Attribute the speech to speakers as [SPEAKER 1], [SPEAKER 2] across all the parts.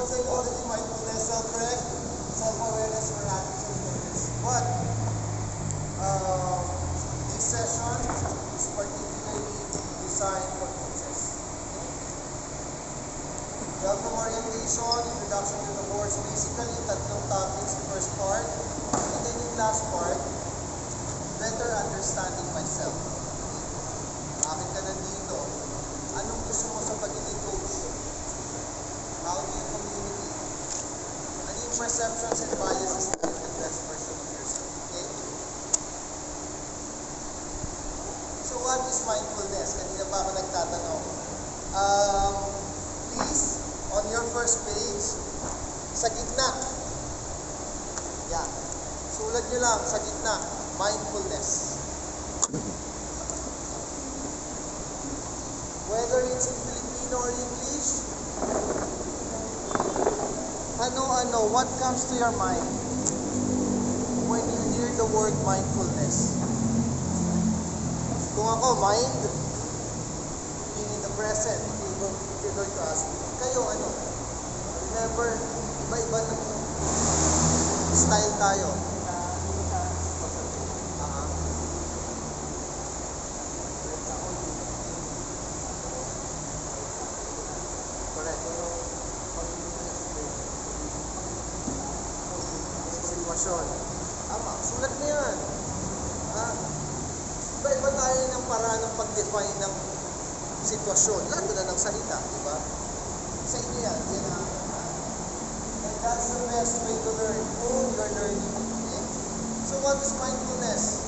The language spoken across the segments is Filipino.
[SPEAKER 1] psychology, mindfulness, self-correct, self-awareness, or attitude. But this session is particularly designed for coaches. Welcome orientation, introduction to the course. Basically, tatlong topics, the first part. And then yung last part, better understanding myself. Bakit ka nandito? Anong gusto mo sa pagiging coach? How do you communicate? Ano yung perceptions and biases to be the best version of yourself? Okay? So what is mindfulness? Kanina pa ako nagtatanong. Please, on your first page, sa gitna. Yan. Sulat nyo lang, sa gitna. Mindfulness. Whether it's in Filipino or English, ano, what comes to your mind when you hear the word mindfulness? Kung ako, mind, being in the present, if you're going to ask me, kayo ano? Remember, iba-iba ng style tayo. Tama, sulat na yan. Iba-iba tayo ng paraan ng pag-define ng sitwasyon, lalo na ng salita, di ba? Sa inyo yan, and that's the best way to learn kung you're learning. Okay? So what is mindfulness?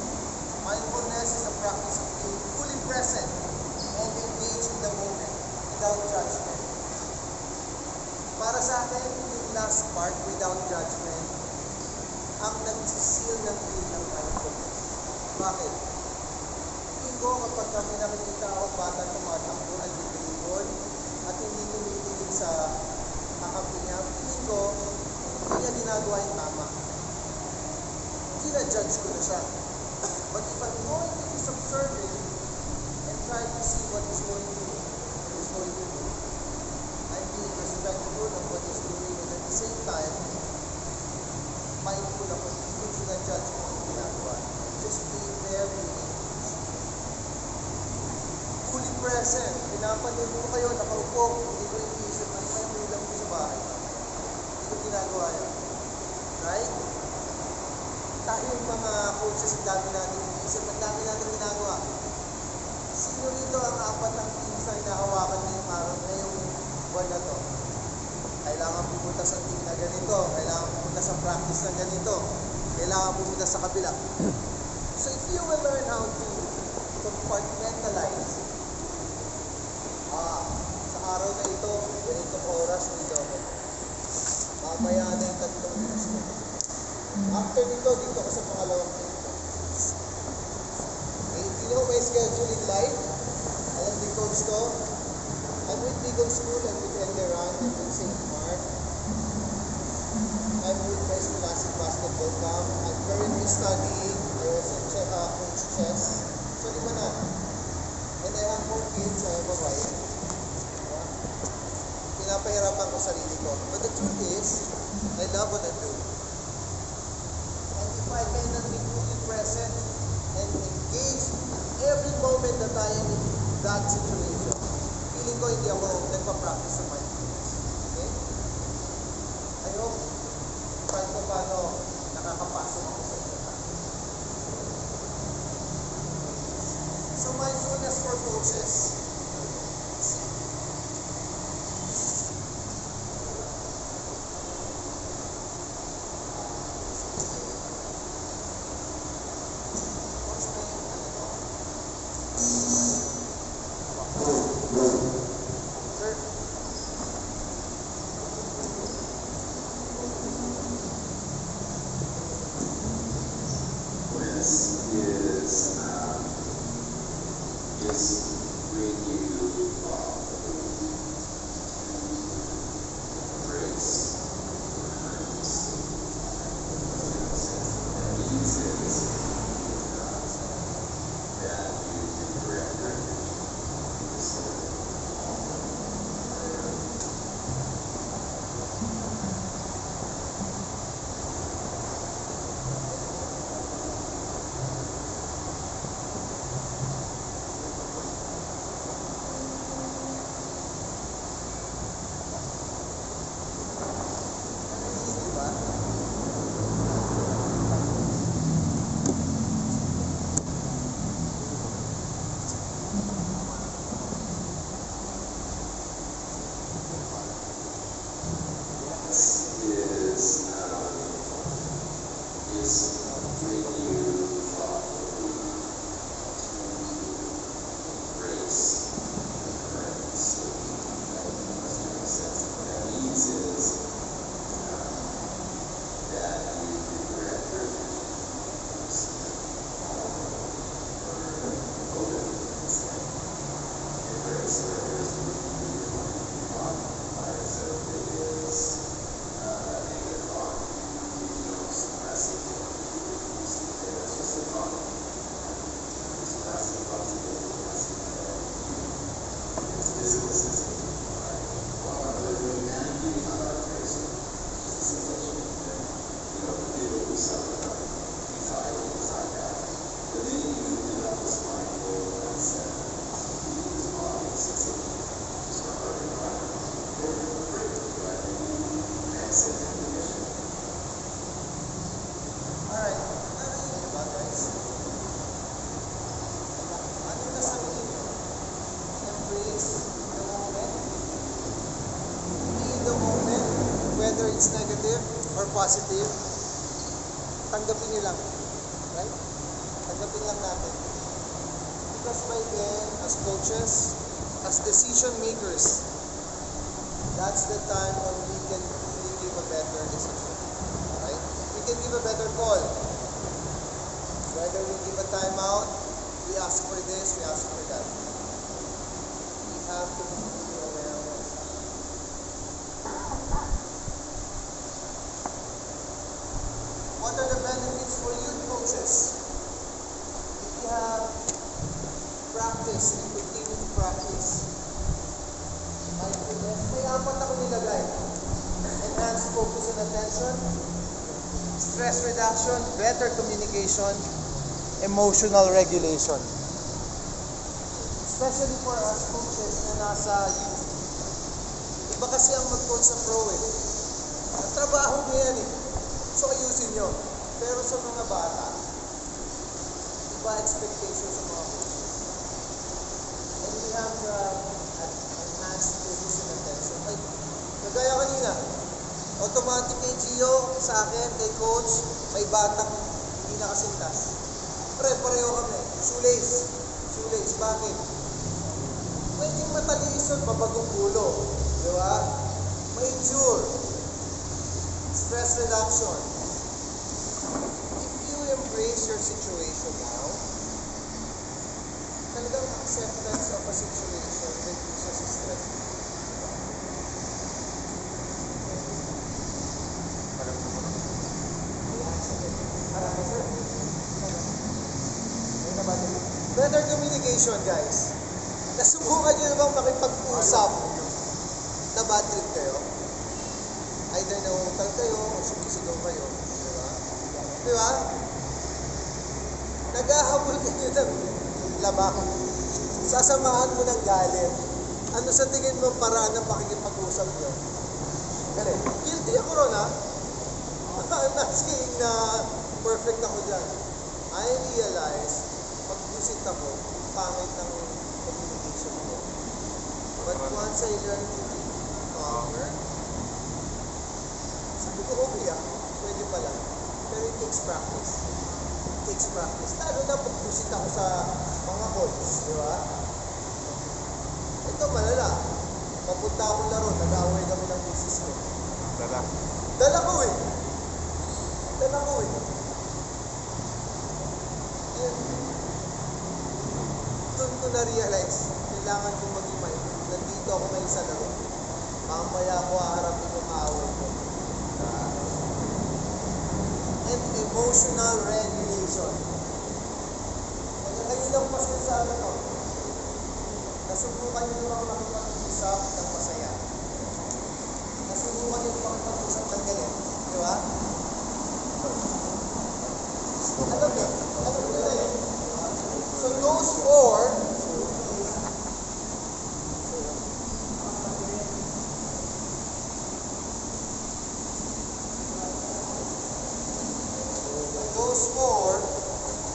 [SPEAKER 1] Mindfulness is the practice of being fully present and engaged in the moment without judgment. Para sa akin, yung last part, without judgment, ang nagsisil ng feel ng mindfulness. Bakit? Tingin ko kapag kami nakikita ako bata tumatakbo at libribon at hindi tumitingin sa kakampi niya, tingin ko hindi niya ginagawa yung tama. Kina-judge ko na siya. But if I'm going to just observe him and try to see what he's going to do, I'm being respectful of what he's doing, and at the same time, mindful ako, hindi ko ginajudge mo ang ginagawa. Just being there, being engaged. Fully present. Pinapanood ko kayo, nakaupo, hindi ko iniisip, ano kayong ulam ko sa bahay? Hindi ko ginagawa yan. Right? Tayong mga coaches, ang dami natin iniisip, ang dami natin ginagawa. Sino rito ang apat ng teams na hinahawakan ngayong araw, ngayong buwan na to? Kailangan pupunta sa team na ganito, kailangan pupunta sa practice na ganito, kailangan pupunta sa kabila. So if you will learn how to compartmentalize, sa araw na ito, ganitong oras, dito ako. Mamaya na yung 3 minutes ko. After nito, dito ako sa pangalawang ganito. Okay, you know my schedule in life? Alam ni Coach to, I'm with Bigon School, I'm with Enderan, I'm with St. Mark. I'm with my scholastic basketball camp. I'm currently studying. I was in Coach Chess. So, di ba na? And I have 4 kids. I have a wife. Pinapahirapan ko sarili ko. But the truth is, I love what I do. And if I cannot be fully present and engage every moment that I am in that situation, feeling ko hindi ako nagpa-practice sa mindfulness. Okay? I hope kahit pa paano nakakapasok ako sa inyo. So mindfulness for coaches.
[SPEAKER 2] Is
[SPEAKER 1] whether it's negative or positive, tanggapin nyo lang. Right? Tanggapin lang natin. Because by then, as coaches, as decision makers, that's the time when we can really give a better decision. Right? We can give a better call. Whether we give a timeout, we ask for this, we ask for that. We have to be fully aware of it. What are the benefits for youth coaches? If you have practice and continue to practice, may apat ako nilagay. Enhanced focus and attention, stress reduction, better communication, emotional regulation. Especially for us coaches na nasa youth. Iba kasi ang mag-coach sa pro eh. Ang trabaho nyo yan eh. So ayusin nyo. Pero sa mga bata, iba expectation sa mga coaches. And we have enhanced focus and attention. Ay, kagaya kanina, automatic kay Gio, sa akin, kay coach, may batang hindi nakasintas. Pareho kami. Shoelace. Bakit? Pwedeng matalisod, mabagong ulo. Di ba? Ma-endure. Stress reduction. If you embrace your situation now, talagang acceptance of a situation reduces stress. Better communication, guys. Nasubukan nyo na bang makipag-usap na bad trip kayo? Either naungutang kayo o sumisigaw kayo. Di ba? Naghahabol kayo ng lamang. Sasamahan mo ng galit. Ano sa tingin mo paraan ng pakikipag-usap nyo? Galing. Guilty ako ron, ha? I'm not saying na perfect ako dyan. I realize, pag visit ako, pangit ng communication ko. But once I learn to be calmer, sabi ko, okay pwede pala. Pero it takes practice. Lalo na pag visit ako sa mga coach, di ba? Ito malala. Papunta akong laro, nag-away kami ng misis ko. Dala ko eh. And doon ko na-realize, kailangan kong maging nandito ako ngayon sa laro. Mamaya ako haharapin yung away ko. And emotional regulation. Ngayon lang pa sinasabi ko, nasubukan nyo naman makipag-usap ng masaya. Nasubukan nyo makipag-usap ng galit. Di ba? Alam nyo na yun. So those four,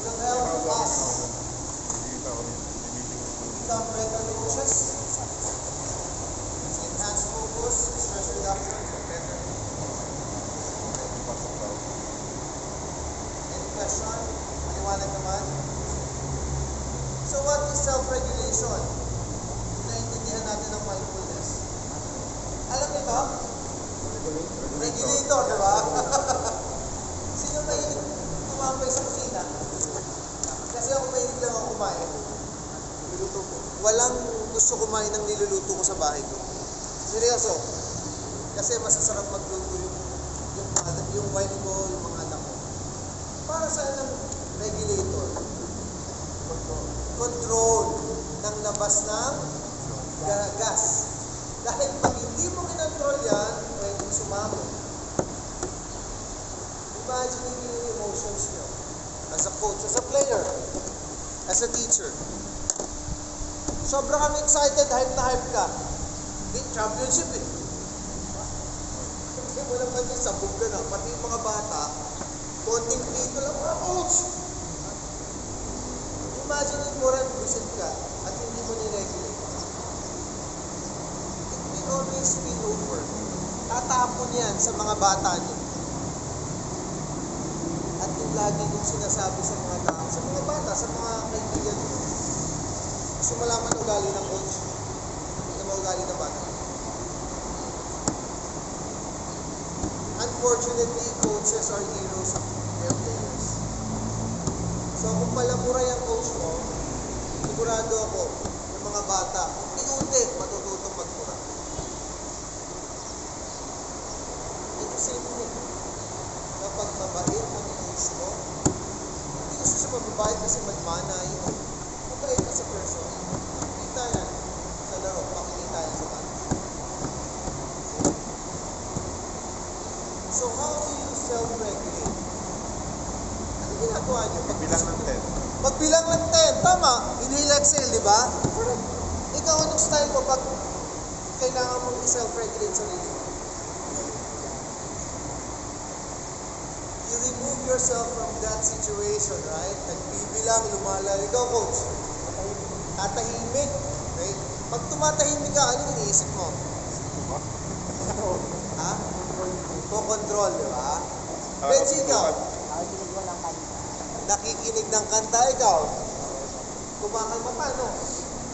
[SPEAKER 1] will help us become better coaches, enhance focus, stress reduction, and better. Any question? Maliwanag naman? So what is self-regulation? Naintindihan natin ang mindfulness. Alam niyo ito? Regulator, di ba? Sino mahilig tumambay sa kusina? Kasi ako mahilig lang ako kumain. Niluluto ko. Walang gusto kumain ng niluluto ko sa bahay ko. Seryoso. Kasi masasarap magluto yung wife ko, yung mga anak ko. Para saan ang regulator? Control ng labas ng gas. Dahil pag hindi mo kinontrol yan, pwedeng sumama. Imagine yung emotions nyo. As a coach, as a player, as a teacher. Sobra kang excited, hype na hype ka. Championship eh. Hindi mo naman yung sabog ka na. Pati yung mga bata, konting plito lang, coach! Imagine mo rin, visit ka, at hindi mo niregulate. It will always spill over. tatapon yan sa mga bata niyo. At yung lagi kong sinasabi sa mga tao, sa mga bata, sa mga kaibigan niyo, gusto malaman ugali ng coach, hindi mo ugali ng bata. Unfortunately, coaches are heroes of their players. So kung palamuray ang coach mo, sigurado ako, yung mga bata, unti-unti matututong magmura. And the same thing, kapag mabait ang coach mo, hindi gusto siya mababait kasi magmanay, mabait na sa person, makikita yan sa laro, makikita yan sa bata. So how do you self-regulate? Ano ginagawa niyo?
[SPEAKER 2] Bilang ng 10.
[SPEAKER 1] Magbilang ng 10, tama. Inhale, exhale, di ba? Correct. Ikaw, anong style mo pag kailangan mong i-self-regulate sa sarili? You remove yourself from that situation, right? Nagbibilang, lumalayo. Ikaw, coach. Tatahimik. Okay? Pag tumatahimik ka, ano iniisip mo? Ha? Control, di ba? Benji, ikaw. Nakikinig ng kanta, ikaw. Kumakalma pa, no?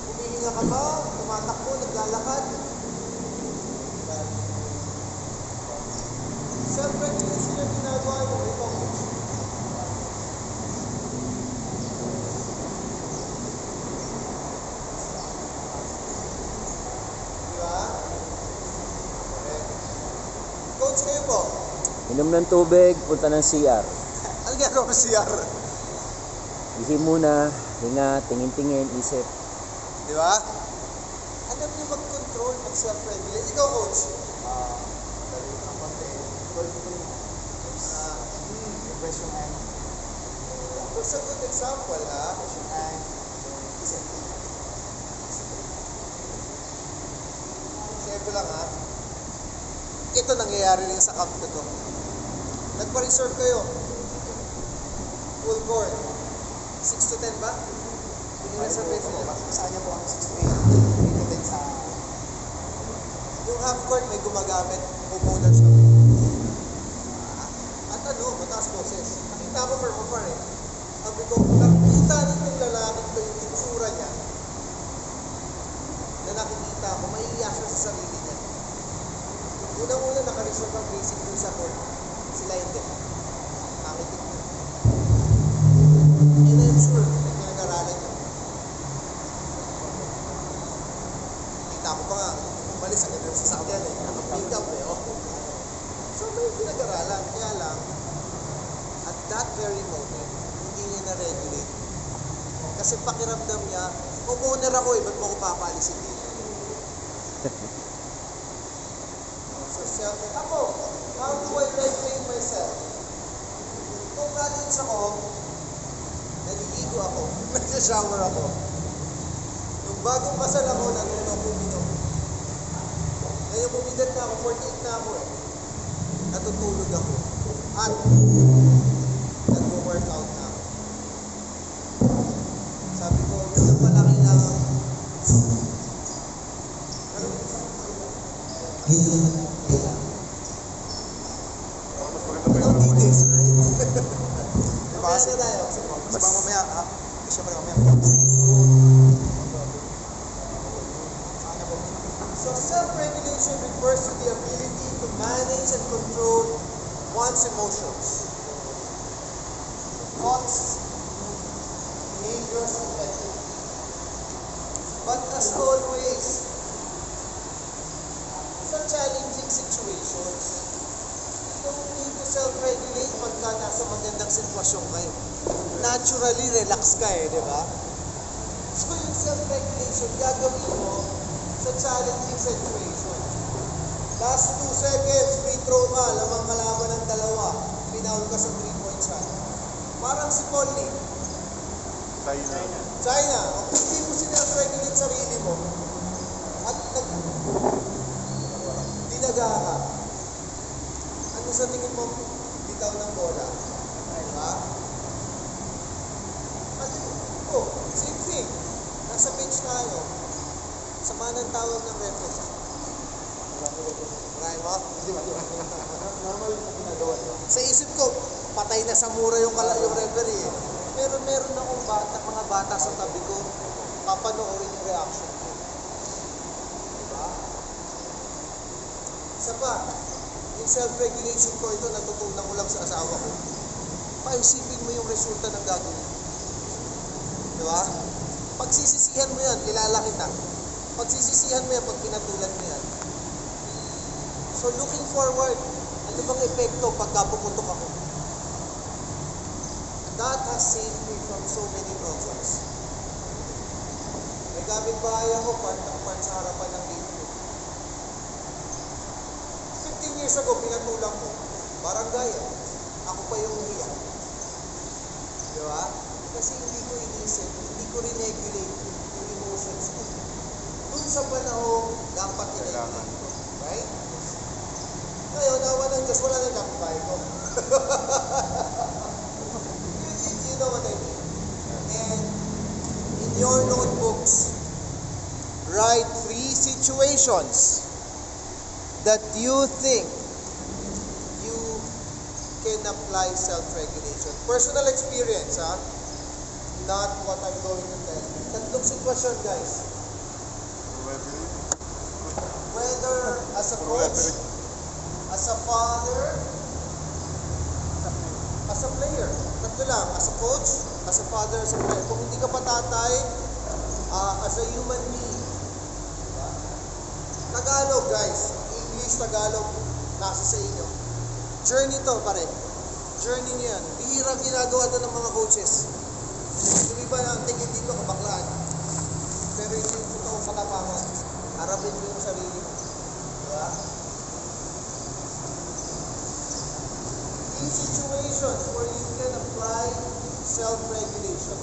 [SPEAKER 1] Humihinga ka ba? Tumatakbo, naglalakad? Self-regulation yung ginagawa mo. Ikaw, coach. Di ba? Okay. Coach, kayo po.
[SPEAKER 3] Inom ng tubig, punta ng CR.
[SPEAKER 1] Ano ginagawa mo CR?
[SPEAKER 3] Ihi muna, hinga, tingin-tingin, isip.
[SPEAKER 1] Di ba? Alam niyo mag-control, mag-self-regulate. Ikaw, coach. That's a good example, ha? Share ko lang, ha? Ito nangyayari rin sa camp na to. Nagpa-reserve kayo. Full court. 6 to 10 ba? Reservation mo.
[SPEAKER 4] Saan niya po ang 6-8 dito din sa...
[SPEAKER 1] Yung half court may gumagamit opponents kami. At ano, mataas boses. Nakita ko from afar eh. Sabi ko, nakita nitong lalaki ko yung itsura niya na nakikita ko, maiiyak siya sa sarili niya. Unang-una naka-reserve ang basic dun sa court. Sila hindi. Pangitik niya. And I'm sure, nag-aralan niya. Kita ko pa nga, umalis agad sa sasakyan eh. Naka-pick up eh. Oh. So may pinag-aralan. Kaya lang, at that very moment, hindi niya na-regulate. Kasi pakiramdam niya, homeowner ako eh, ba't mo ko papalisin dito? So self, ako, how do I regulate myself? Kung college ako, naliligo ako, nag-shower ako. Nung bagong kasal ako, natuto ako uminom. Ngayon bumidad na ako, 48 na ako eh. Natutulog ako. At nag-workout na ako. Sabi ko, yun pala kailangan. Don't need this, right?
[SPEAKER 4] Diba?
[SPEAKER 1] Kasi tayo.
[SPEAKER 4] Kasi baka mamaya, ha? Siyempre mamaya.
[SPEAKER 1] So self-regulation refers to the ability to manage and control one's emotions, thoughts, behaviors, and effectively. But as always, sa challenging situations, you don't need to self-regulate pagka nasa magandang sitwasyon kayo. Naturally, relax ka eh, di ba? So yung self-regulation, gagawin mo sa challenging situation. Last 2 seconds, free throw ka, lamang kalaban ng dalawa, pinaul ka sa 3-point shot. Parang si Polly, China, kung hindi mo sinelf-regulate sarili mo, at dinaga ka, ano sa tingin mo bitaw ng bola? Diba? At, same thing. Nasa bench tayo. Sama ng tawag ng referee. Maraming mo?
[SPEAKER 4] Di ba? Normal yung ginagawa niya.
[SPEAKER 1] Sa isip ko, patay na sa mura yung referee eh. Pero meron akong mga bata sa tabi ko, papanoorin yung reaction ko. Diba? Isa pa, yung self-regulation ko, ito natutunan ko lang sa asawa ko. Paisipin mo yung resulta ng gagawin. Diba? Pagsisisihan mo yan, kilala kita. Pagsisisihan mo yan, pag pinatulan mo yan. So looking forward, ano bang epekto pagka pumutok ako? That has saved me from so many problems. May kapitbahay ako, part sa harapan ng gate ko. 15 years ago, pinatulang ko. Barangay, ako pa yung umiyak. Di ba? Kasi hindi ko inisip, hindi ko rin-regulate yung emotions ko. Doon sa panahon, dapat i-regulate ko. Right? Ngayon, awa ng Diyos, wala na kapitbahay ko. You know what I mean? And in your notebooks, write 3 situations that you think you can apply self-regulation. Personal experience, ha? Not what I'm going to tell you. Tatlong sitwasyon, guys. Whether as a coach, as a father, as a player. Tatlo lang. As a coach, as a father, as a player. Kung hindi ka patatay, as a human being. Diba? Tagalog, guys. English, Tagalog, nasa sa inyo. Journey to, pare. Journey niyo yan. Bihirang ginagawa to ng mga coaches. Yung iba na ang tingin dito, kabaklaan. Pero hindi yung totoong katapangan. Harapin mo yung sarili mo. Diba? In situations where you can apply self-regulation.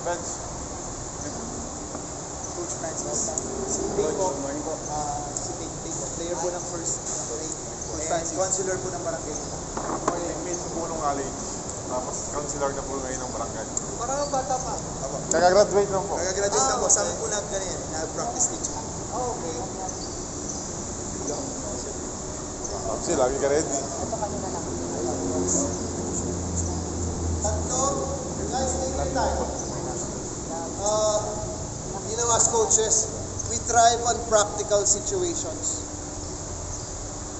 [SPEAKER 2] Bench.
[SPEAKER 4] Coach Francis. Si Big po. Si Big po. Player po ng first grade. Coach Francis. Counselor po ng barangay.
[SPEAKER 2] Teammate ko po nung college. Tapos counselor na po ngayon ng barangay.
[SPEAKER 1] Parang bata pa.
[SPEAKER 2] Kaka-graduate lang po.
[SPEAKER 4] Kagagraduate na po. Sabi po na ganyan. Na-practice teaching.
[SPEAKER 1] Oh, okay.
[SPEAKER 2] Kasi lagi ka ready.
[SPEAKER 1] Tatlo, guys, tingnan tayo. You know, as coaches, we thrive on practical situations.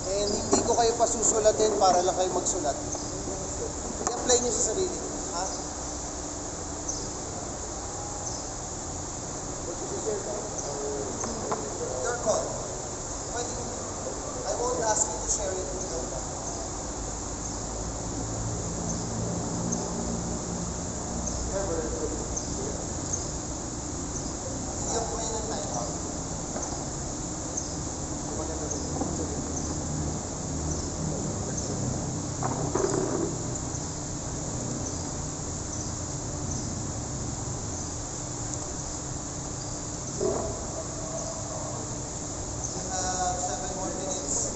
[SPEAKER 1] And hindi ko kayo pasusulatin para lang kayo magsulat. I-apply nyo sa sarili. Ha? Your call. Pwede, I won't ask you to share it if you don't want. Bigyan ko kayo ng time. We have 7 more minutes.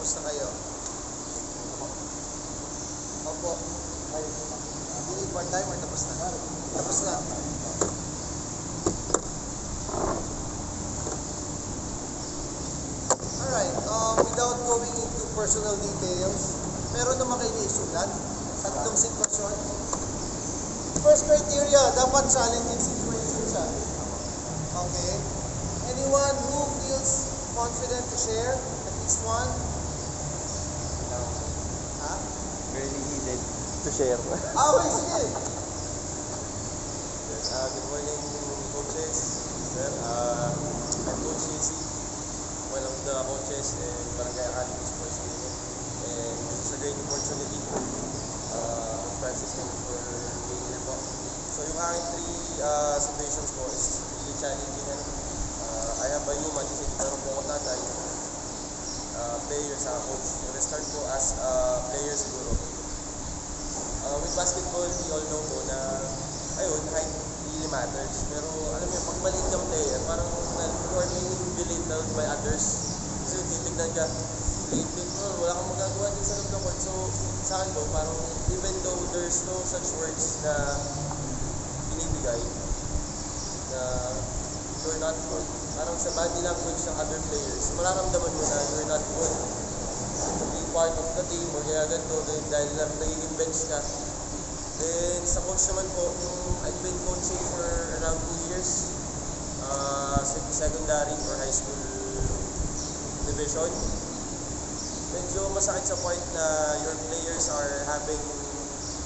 [SPEAKER 1] Kamusta kayo? Opo. Ay, hindi part-time or tapos na? Tapos na. Alright, without going into personal details, meron naman kayo naisulat? Tatlong sitwasyon? First criteria, dapat challenging situation siya. Okay? Anyone who feels confident to share at least one? Ha?
[SPEAKER 3] Really needed to share.
[SPEAKER 1] Okay, sige.
[SPEAKER 5] Good morning, coaches. Sir, I'm Coach JC, one of the coaches in Barangay Academy Sports Unit. And it's a great opportunity. Coach Francis, thank you for being here po. So yung aking three situations po is really challenging. I have a human kasi meron po ako tatay, player sa coach. We'll start po as player siguro. With basketball, we all know po na ayun, height really matters. Pero alam mo, pag maliit kang player, parang you are being belittled by others. Kasi titignan ka, liit mo, wala kang magagawa din sa loob ng court. So sa akin po, parang even though there's no such words na binibigay, na you're not good, parang sa body language ng other players, mararamdaman mo na you're not good to be part of the team or kaya ganito dahil lang nagiging bench ka. Then sa coach naman po, I've been coaching for around 2 years, secondary or high school division. Medyo masakit sa point na your players are having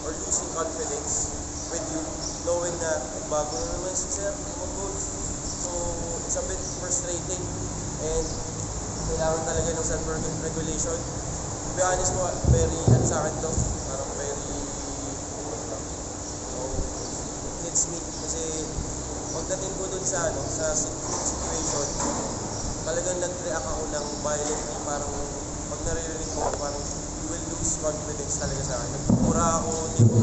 [SPEAKER 5] or losing confidence with you, knowing na bago na naman si sir, mag-coach. So it's a bit frustrating and kailangan talaga ng self-regulation. To be honest po, very sa akin to, parang very hits me kasi pagdating ko dun sa sa situation, talagang nag-react ako ng violently, parang pag naririnig ko, parang you will lose confidence talaga sa akin. Nagpura ako, tipo,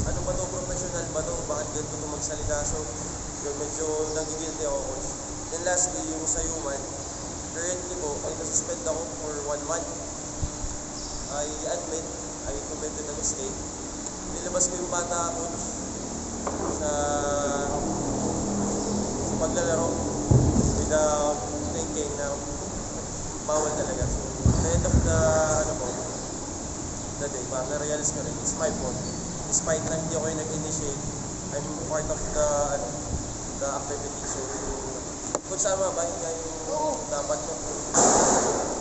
[SPEAKER 5] ano ba to, professional ba to, bakit ganito to magsalita? So yun, medyo nagigilty ako, coach. Then lastly, yung sa human, currently po, ay nasuspend ako for 1 month. I admit, I committed a mistake. Nilabas ko yung bata, coach, sa paglalaro without thinking na bawal talaga. So, at the end of the day, na-realize ko rin, it's my fault. Despite na hindi ako yung nag-initiate, I'm part of the activity. So, kung sama ba, yun yung dapat mo.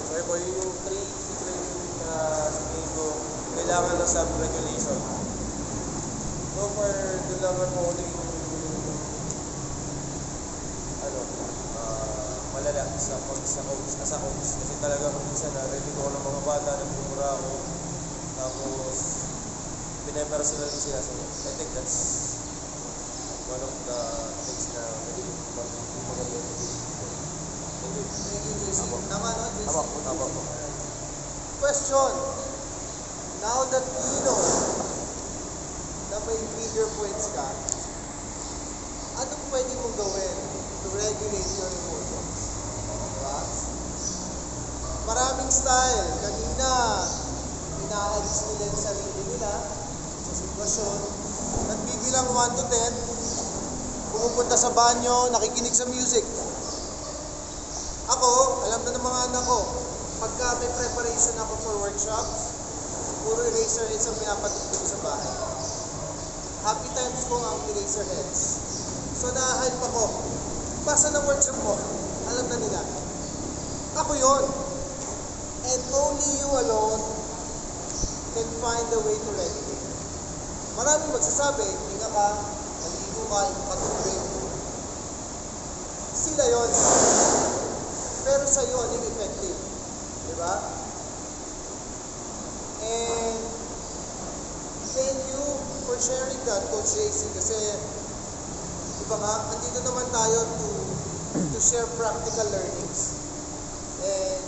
[SPEAKER 5] So, po, yung 3 situations na sabihin ko, kailangan ng self-regulation. So far, doon lang ako ulit malala sa coach. Kasi talaga kung minsan narinig ko ng mga bata, nagpumura ako. Tapos, pinapersonal ko sila. So, I think that's one of the things na naging important. Thank you.
[SPEAKER 1] Thank you, JC. Tama, no, JC?
[SPEAKER 5] Tama po.
[SPEAKER 1] Question. Now that you know na may trigger points ka, anong pwede mong gawin to regulate your emotions? Diba? Maraming style. Kanina, inaalis nila yung sarili nila sa sitwasyon. Nagbibilang 1 to 10, pumupunta sa banyo, nakikinig sa music. Ako, alam na ng mga anak ko, pagka may preparation ako for workshops, puro eraserheads ang pinapatugtog sa bahay. Happy times ko ang eraserheads. So na-hype ako. Basta ng workshop mo, alam na nila. Ako yon. And only you alone can find a way to regulate. Maraming magsasabi, hinga ka, naligo ka, katubig. Sila yon. Pero sa iyo, ano yung effective? Diba? And thank you for sharing that, Coach JC, kasi diba nga, andito naman tayo to share practical learnings. And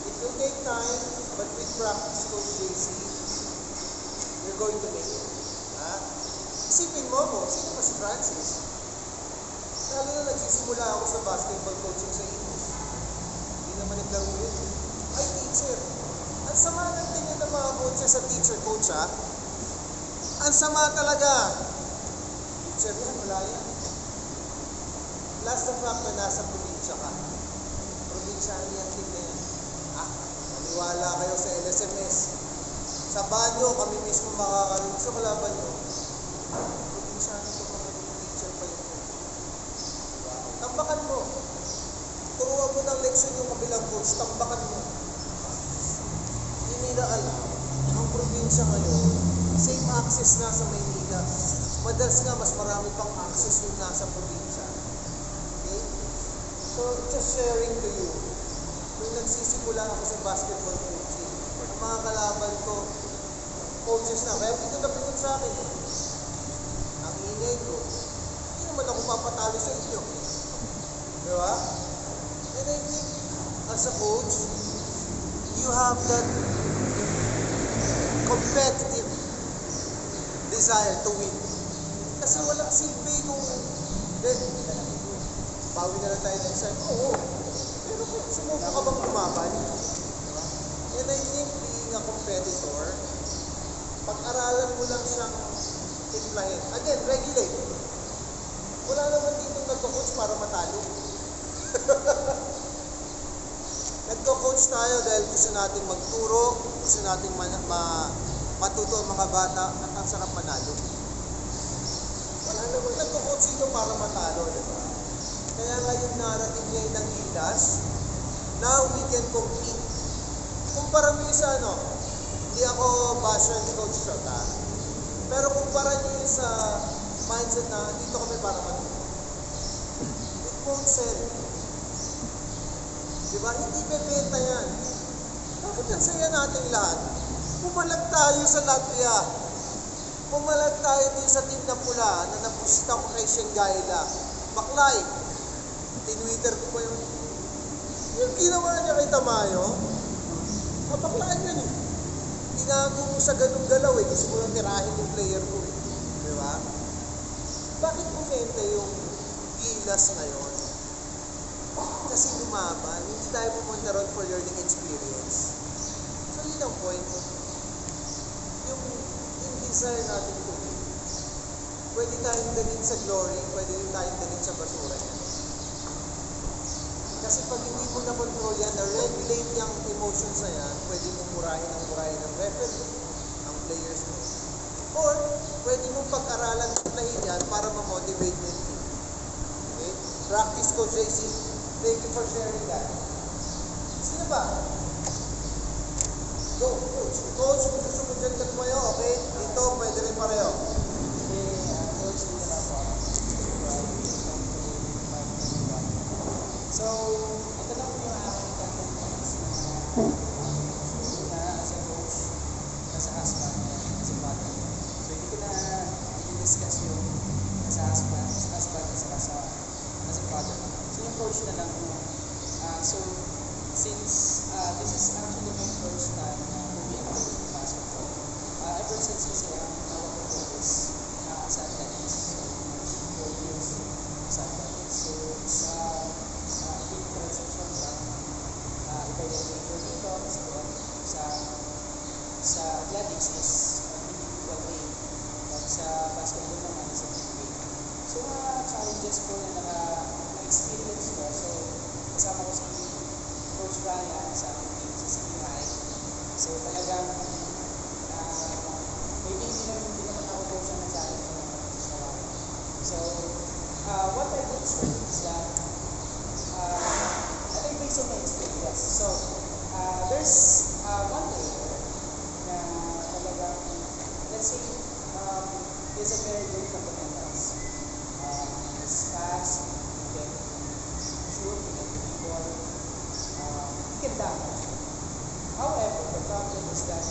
[SPEAKER 1] it will take time, but with practice, Coach JC, you're going to make it. Ha? Isipin mo si Francis. Lalo na nagsisimula ako sa basketball coaching sa English. Hindi naman naglaro yun. Ay, teacher. Ang sama ng tingin ng mga coaches sa teacher, coach ha. Ang sama talaga. Teacher yan, wala yan. Last the fact na nasa probinsya ka. Probinsyano yan din na yan. Maniwala kayo sa LSMS. Sa banyo, kami mismo makakarinig sa kalaban nyo. Probinsyano ko mga teacher pa yun. Diba? Tambakan mo. Turuan mo ng leksyon yung kabilang coach, tambakan mo. Hindi nila alam, ang probinsya ngayon, same access na sa Maynila. Madalas nga, mas marami pang access yung nasa probinsya. Okay? So, just sharing to you. Nung nagsisimula ako sa basketball coaching, ang mga kalaban ko, coaches na, kaya pito na pito sa akin. Ang ingay ko, hindi naman ako papatalo sa inyo. Di ba? And I think, as a coach, you have that competitive desire to win. Kasi walang silbi kung, bawi na lang tayo next time. Oo. Pero kung sumuko ka bang lumaban? Diba? And I think being a competitor, pag-aralan mo lang siyang timplahin. Again, regulate. Wala naman dito nagko-coach para matalo. Nagko-coach tayo dahil gusto nating magturo, gusto nating matuto ang mga bata at ang sarap manalo. Wala naman nagko-coach dito para matalo, di ba? Kaya nga yung narrative niya ng Gilas, now we can compete. Kumpara mo yung sa hindi ako basher ni Coach Shota, pero kumpara niyo yung sa mindset na dito kami para matuto. It won't sell. Diba? Hindi bebenta yan. Bakit ang saya nating lahat? Pumalag tayo sa Latvia. Pumalag tayo din sa team na pula na napusita ko kay Shengaila. Baklay. Tinwitter ko pa yun. Yung ginawa niya kay Tamayo, baklaan yan eh. Tinago mo sa ganung galaw eh. Gusto mo lang tirahin yung player ko eh. Diba? Bakit bumenta yung Gilas ngayon? Kasi lumaban, hindi tayo pumunta ron for learning experience. So yun ang point. Yung desire natin to win. Pwede tayong dalhin sa glory, pwede rin tayong dalhin sa basura yan. Kasi pag hindi mo na-control yan, na-regulate yung emotions na yan, pwede mo murahin ng referee, ang players mo. Or, pwede mong pag-aralan yan para ma-motivate mo yung team. Okay? Practice ko, JC. Thank you for sharing that. Sino ba? Go, coach. Coach, kung gusto mo dyan tumayo, okay? Dito, pwede rin pareho.
[SPEAKER 4] Coach, hindi na po. So, ito na po yung aking content points na as a coach, as a husband, as a father. So, hindi ko na i-discuss yung as a husband, as a father. So, yung coach na lang po. So, since this is actually my first time to be involved in basketball, ever since kasi ako focus sa athletics, 4 years sa athletics. So, sa big transition lang, iba yung major dito, sa athletics is individual game, but sa basketball naman is a team game. So, mga challenges ko na naka-experience ko, so kasama ko si Coach Brian sa aking team sa City High. So, talagang maybe hindi naman ako coach na challenge na naman. So, what I would say is that I think based on my experience. So, there's one player na talagang, let's say, is a very good fundamentals. He's fast, he can shoot, he can dribble, he can dunk. However, the problem is that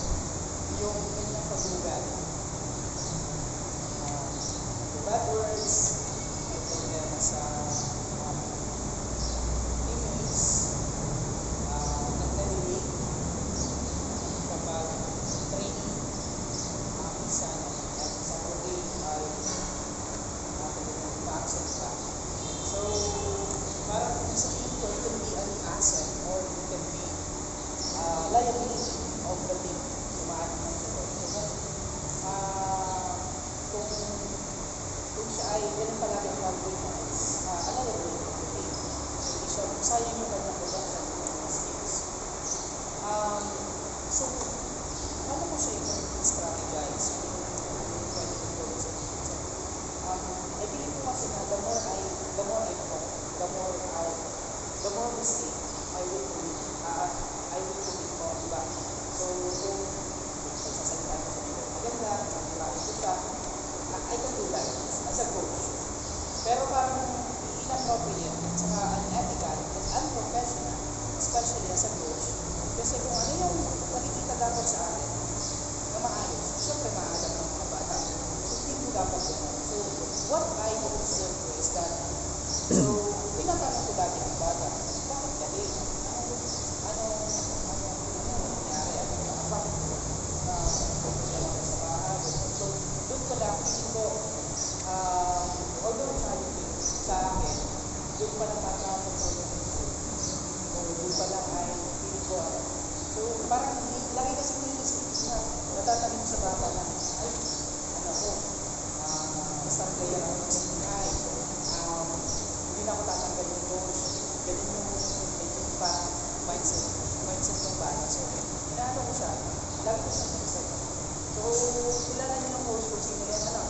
[SPEAKER 4] Pero parang inappropriate at saka unethical at unprofessional, especially as a coach. Kasi kung ano yung nakikita dapat sa atin na maayos, syempre maalam ng mga bata. So, hindi mo dapat gano'n. So, what I observe ko is that, so, tinatanong ko lagi ang bata, bakit kasi? Anong nangyari? Bakit sa bahay? So, doon ko lang, feeling ko, although challenging sa akin, doon pa lang nakakapagpapagpapag. O doon pa lang ay feeling ko, so, parang lagi kasi nilisip na natatanim sa bata na, ay, ano ko, basta player ako ng ay, hindi na ako tatanggal yung coach. Ganun yung parang mindset ng bata. So, inaano ko siya, lagi ko siya sinisip. So, kilala niyo ng coach kung sino yan, anak.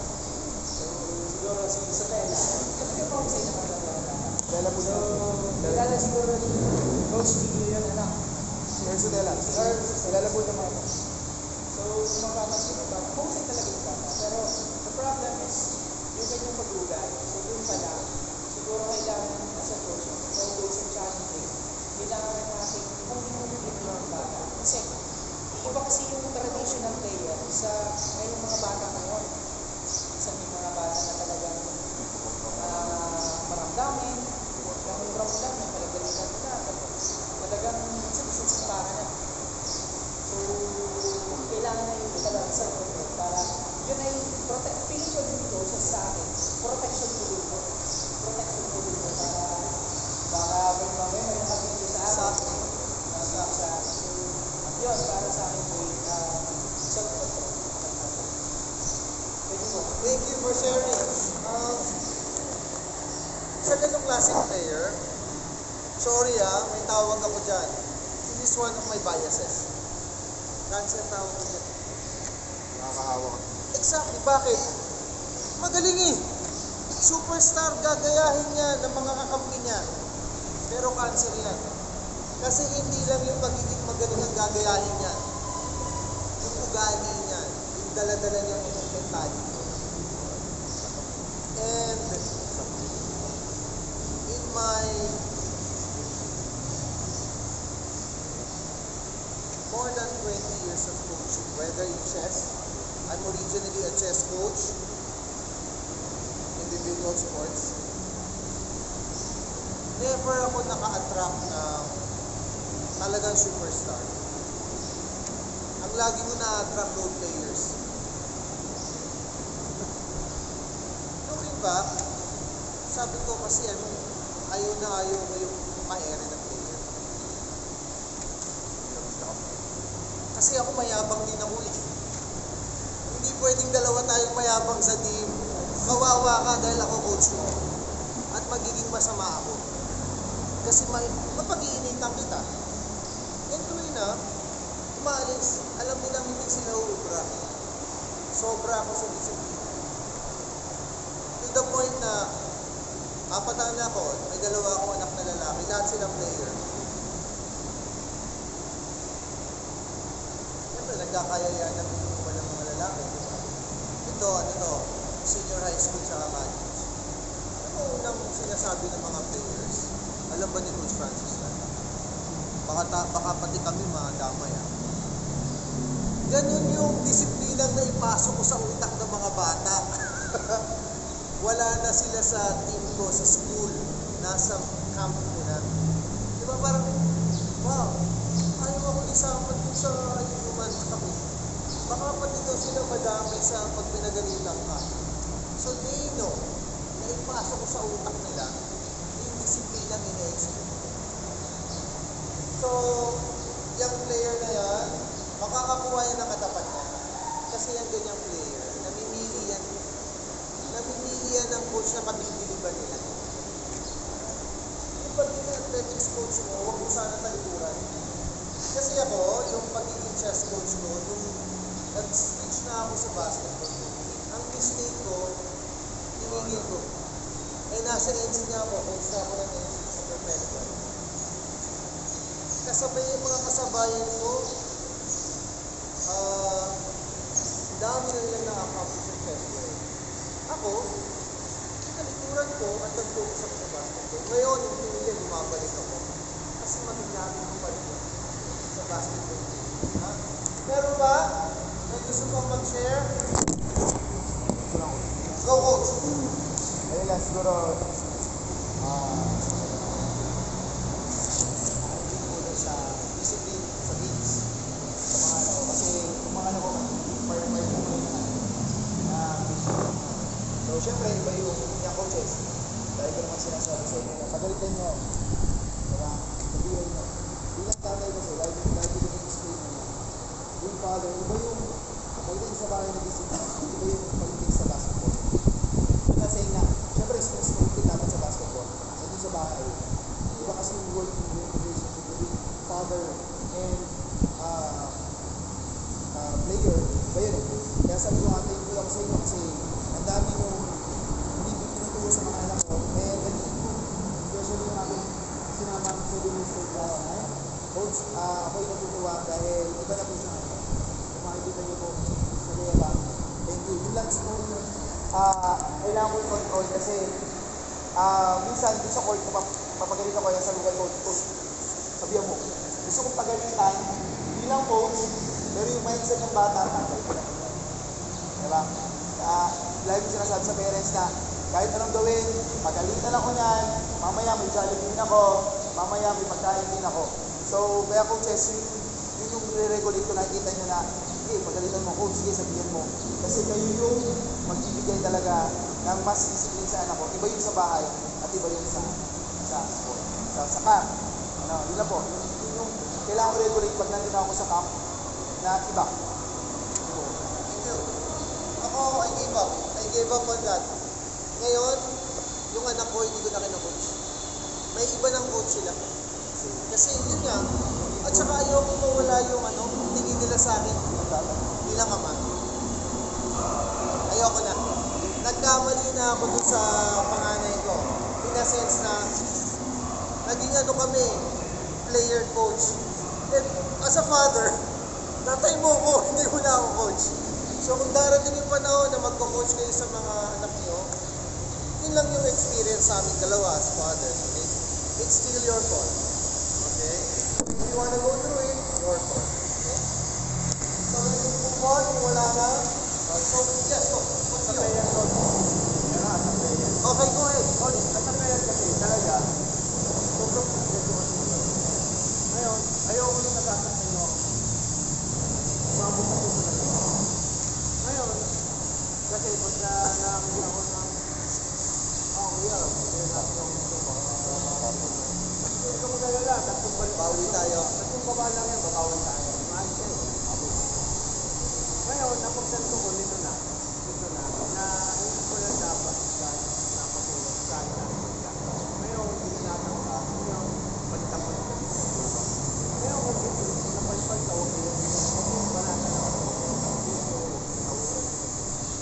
[SPEAKER 4] So, siguro si Isabela. Talaga pa ako sa inyo mga bata. So, kilala siguro ni Coach Tigil yun, anak. Si Ursula. Si Urs, kilala po naman. So, yung mga bata sila ba, husay talaga yung bata. Pero, the problem is, yung ganyang pag-ugal. So, doon pala, siguro kailangan as a coach, although it's challenging, kailangan natin communicate yung bata. Kasi, iba kasi yung traditional player sa ngayong mga bata ngayon. Isa may mga bata na talagang maramdamin, namura mo lang, napalagalitan mo na, talagang sinusumpa ka na. So, kailangan na yung balance para yun ay feeling ko dito sa akin, protection mo dito. Protection mo dito para baka may nakabigyo sa akin. Yun, para sa akin po self-control.
[SPEAKER 1] Thank you for sharing. Sa ganong klaseng player, sorry may tawag ako dyan. This is one of my biases. Cancer tawag ko dyan.
[SPEAKER 2] Nakakahawa ka.
[SPEAKER 1] Exactly, bakit? Magaling Superstar, gagayahin niya ng mga kakampi niya. Pero cancer yan. Kasi hindi lang yung pagiging magaling ang gagayahin niya. Yung ugali niya, yung dala-dala niyang mentality. And in my more than 20 years of coaching, whether in chess, I'm originally a chess coach, individual sports. Never ako naka-attract ng talagang superstar. Ang lagi mo na-attract role players. Looking back, sabi ko kasi ayaw mo yung maere na player. Kasi ako mayabang din ako Hindi pwedeng dalawa tayong mayabang sa team. Kawawa ka dahil ako coach mo. At magiging masama ako. Kasi mapag-iinitan kita. And tuloy na, umaalis. Alam nilang hindi sila uubra. Sobra ako sa disiplina. To the point na, 4 na ako, may 2 akong anak na lalaki, lahat silang player. Siyempre, nagkakayayaan ng inuman ng mga lalaki. Ito, senior high school tsaka college. Ano unang sinasabi ng mga players? Alam ba ni Coach Francis na? Baka pati kami madamay. Ganun yung disiplinang na ipasok ko sa utak ng mga bata. Wala na sila sa team ko, sa school. Nasa camp ko na. Di ba parang, wow, ayaw ako isapat dun sa inuman kami. Baka pati daw sila madamay sa pag pinagalitan ka. So they know na ipasok ko sa utak nila yung disiplinang ina-expect. So, yung player na yan, makakakuha yan ng katapat niya. Kasi yan ganyang player. Namimili yan ng coach na pabibiliban nila. Yung pagiging athletics coach mo, huwag mo sana talikuran. Kasi ako, yung pagiging chess coach ko, nung nag-switch na ako sa basketball, ang mistake ko, tinigil ko. Nasa NC niya ako, coach na ako ng NC sa perpetual. Kasabay yung mga kasabayan ko, dami na nilang na-accomplish yung chess world. Ako, tinalikuran ko at nag-focus ako sa basketball. Ngayon, yung pinili, bumabalik ako. Kasi makinami ko pa rin sa basketball team. Ha? Meron ba? May gusto pang mag-share? Go, coach!
[SPEAKER 3] Ayun lang, siguro,
[SPEAKER 1] Muna sa discipline, sa games. Sa mga ano, kasi kung mga ano ko, part-part ko rin so, syempre, iba yung coaches. Dahil ko naman sinasabi sa inyo na pagalitan nyo. Diba? Sabihin nyo. Bilang tatay kasi, lagi ko explain nyo. Yung father, iba yung pagdating sa bahay na discipline, iba yung pagdating sa basketball. Kaya saying na, syempre, responsibility natin sa basketball. Nandun sa bahay. Iba kasi yung working relationship between father and player. Iba yun eh. Kaya sabi ko, antayin ko lang sa inyo kasi ang dami yung hindi tinuturo sa mga anak ko. And especially yung aking sinama sa Mr. Coach, ako'y natutuwa dahil iba na po siya ngayon. Kung makikita niyo po, nagaya ba? Thank you. Yun lang siguro yung kailangan ko i-control kasi minsan dun sa court, papagalitan ko yan sa lugar coach, sabihan mo, gusto kong pagalitan bilang coach, pero yung mindset ng bata, tanggal ko lang. Diba? Lagi ko sinasabi sa parents na kahit anong gawin, pagalitan ako niyan, mamaya may Jollibee ako, mamaya may pagkain din ako. So, kaya coaches, yun yung re-regulate ko, nakikita nyo na, sige, pagalitan mo coach, sige, sabihin mo. Kasi kayo yung magbibigay talaga ng mas discipline sa anak ko. Iba yung sa bahay at iba yung sa sport. Sa camp. Ano, yun lang po. Yun yung kailangan ko regulate pag nandun ako sa camp na iba. Thank you. Ako, I gave up. I gave up on that. Ngayon, yung anak ko, hindi ko na kina-coach. May iba ng coach sila. Kasi yun nga. At saka ayoko mawala yung tingin nila sa akin bilang ama. Ayoko na. Nagkamali na ako dun sa panganay ko. In a sense na naging kami, player coach. And as a father, tatay mo ko, hindi mo na ako coach. So kung darating yung panahon na magko-coach kayo sa mga anak niyo, yun lang yung experience sa aming dalawa as fathers. Okay? It's still your call. Okay? If you wanna go through it, your call. Okay? So yung football, kung wala na, so yes, go. Okay, go ahead.
[SPEAKER 3] at ang ngayon kasi talaga, sobrang proseso kasi yun. Ngayon, ayoko nung nasasaktan nyo. Umabot na po sa nila. Ngayon, kasi pagka nakakita ako ng kuya, hindi natin yung hindi ko magalala, tatlong balik.
[SPEAKER 1] Bawi tayo.
[SPEAKER 3] Tatlong baba lang yan, babawi tayo. Mahal kayo. Ngayon, napagsanto ko nito na, hindi ko lang dapat napatulog sa akin. Ngayon, hindi natin ka. Ngayon, palitan ko na. Ngayon, kung napalipal ka, okay yun. Kung banata na ako,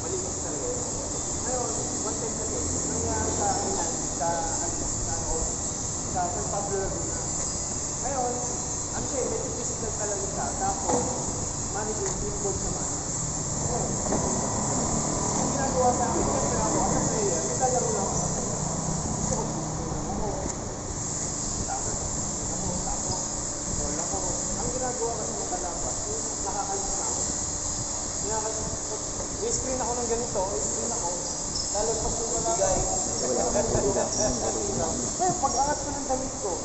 [SPEAKER 3] malinis talaga yun. Ngayon, one time kasi, nangyari sa akin yan, sa San Pablo Laguna. Ngayon, ano siya, medyo physical talaga siya. Tapos, manager, team coach naman. Ngayon, ang ginagawa sa akin, siyempre ako, as a player, naglalaro lang ako. Gusto ko, ako. Tapos, wala ko. Ang ginagawa kasi ng kalaban, nakakalit na ako. I-screen ako ng ganito, i-screen ako. Lalagpas ko wala ko. Kaya pag-angat ko ng damit ko,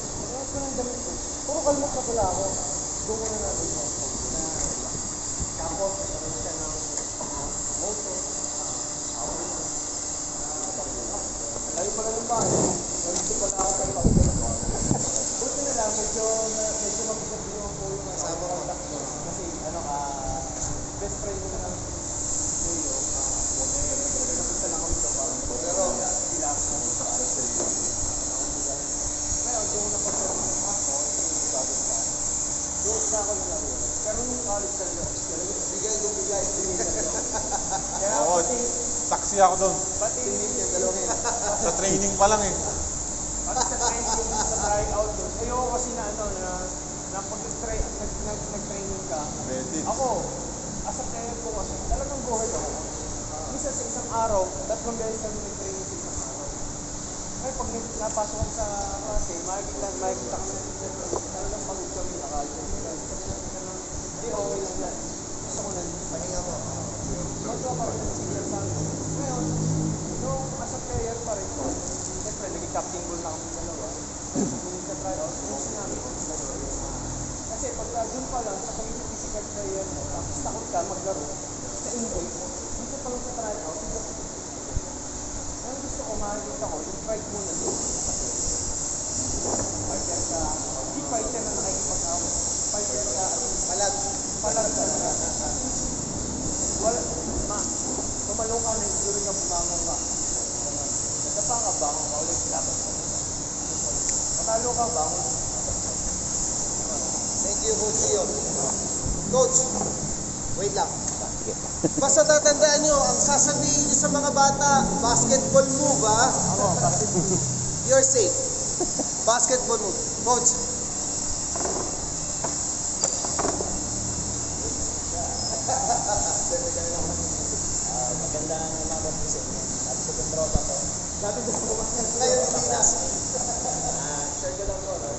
[SPEAKER 3] puro kalmot na pala ako. Doon mo na natin mo. Tapos, nagkaroon siya ng motor, layo pala ng bahay, nalito pala ako sa iba. Buti na lang, medyo mabigat din yung po yung
[SPEAKER 1] Kasama ko.
[SPEAKER 3] kasi, best friend ko na lang Leo, nakita lang kami sa parang pero, bilang ko sa alas sa iyo. Ngayon, doon na pagkaroon ako, yung bago sa akin. Doon na ako lang yun. Pero nung college na yun, bigay. Kaya
[SPEAKER 2] Oo, taxi ako doon.
[SPEAKER 3] pati
[SPEAKER 1] Yung dalawa ngayon.
[SPEAKER 2] Sa training pa lang eh.
[SPEAKER 3] pati sa training sa tryout doon, ayoko kasi na pag nag-training ka,
[SPEAKER 2] Ready.
[SPEAKER 3] ako, as a player ko kasi, talagang buhay ako. Minsan sa isang araw, 3 beses kami nag-training sa isang araw. Eh, pag napasok kami sa klase, makikita kami talagang pagod kami, nakalit. Hindi, okay lang yan. Gusto ko na,
[SPEAKER 1] Pahinga mo.
[SPEAKER 3] magawa pa rin ng signal sa amin. Ngayon, nung as a player pa rin ko, siyempre, naging captain goal na kami dalawa. Nung sa tryout, inusin namin kung gano'n. Kasi pagka dun pa lang, sa pagiging physical player mo, tapos takot ka maglaro, sa injury, dito pa lang sa tryout, hindi ka. Ang gusto ko, makikita ko, yung pride mo na dito. Fighter ka, hindi fighter na nakikipag-away. Fighter ka,
[SPEAKER 1] Palag.
[SPEAKER 3] palag ka na. Wala, tumalong ka na injury ka, bumangon ka. Nagkapa ka, bangon ka ulit, laban ka. Matalo ka, bangon ka.
[SPEAKER 1] Thank you, Coach Leo. Coach, wait lang. Basta tatandaan nyo, ang sasabihin nyo sa mga bata, basketball move, ha? You're safe. Basketball move. Coach.
[SPEAKER 4] Magandang umaga po sa inyo. Sabi ko yung tropa ko.
[SPEAKER 1] Lapit na po. Ngayon, Pilipinas.
[SPEAKER 4] Share ko lang po, no?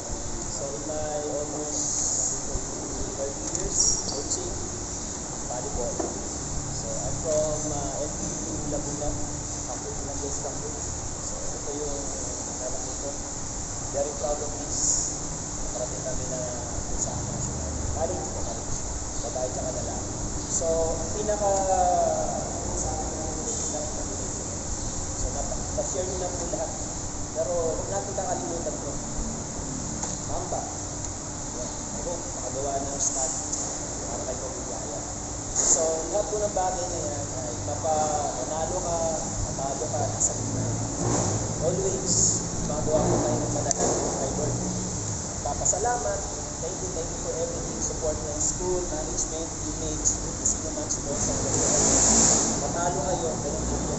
[SPEAKER 4] So, in my almost 30 years coaching volleyball. So, I'm from NPU Laguna, campus ng West Campus. So, ito yung nalang ko. Very proud of this. Nakarating kami na sa national college po college. Babae tsaka lalaki. So, ang pinaka so, napag-share nyo na po lahat. Pero, huwag natin kakalimutan po. Mamba. Yan. I hope makagawa ng study para kay Pagugaya. So, lahat po ng bagay na yan ay mapanalo ka, matalo ka, nasa gitna. Always, magawa po tayo ng panalangin kay Lord. Papasalamat. Thank you for everything. Support ng school, management, teammates, kung sino man sponsor ko. Matalo kayo, ganun po yun.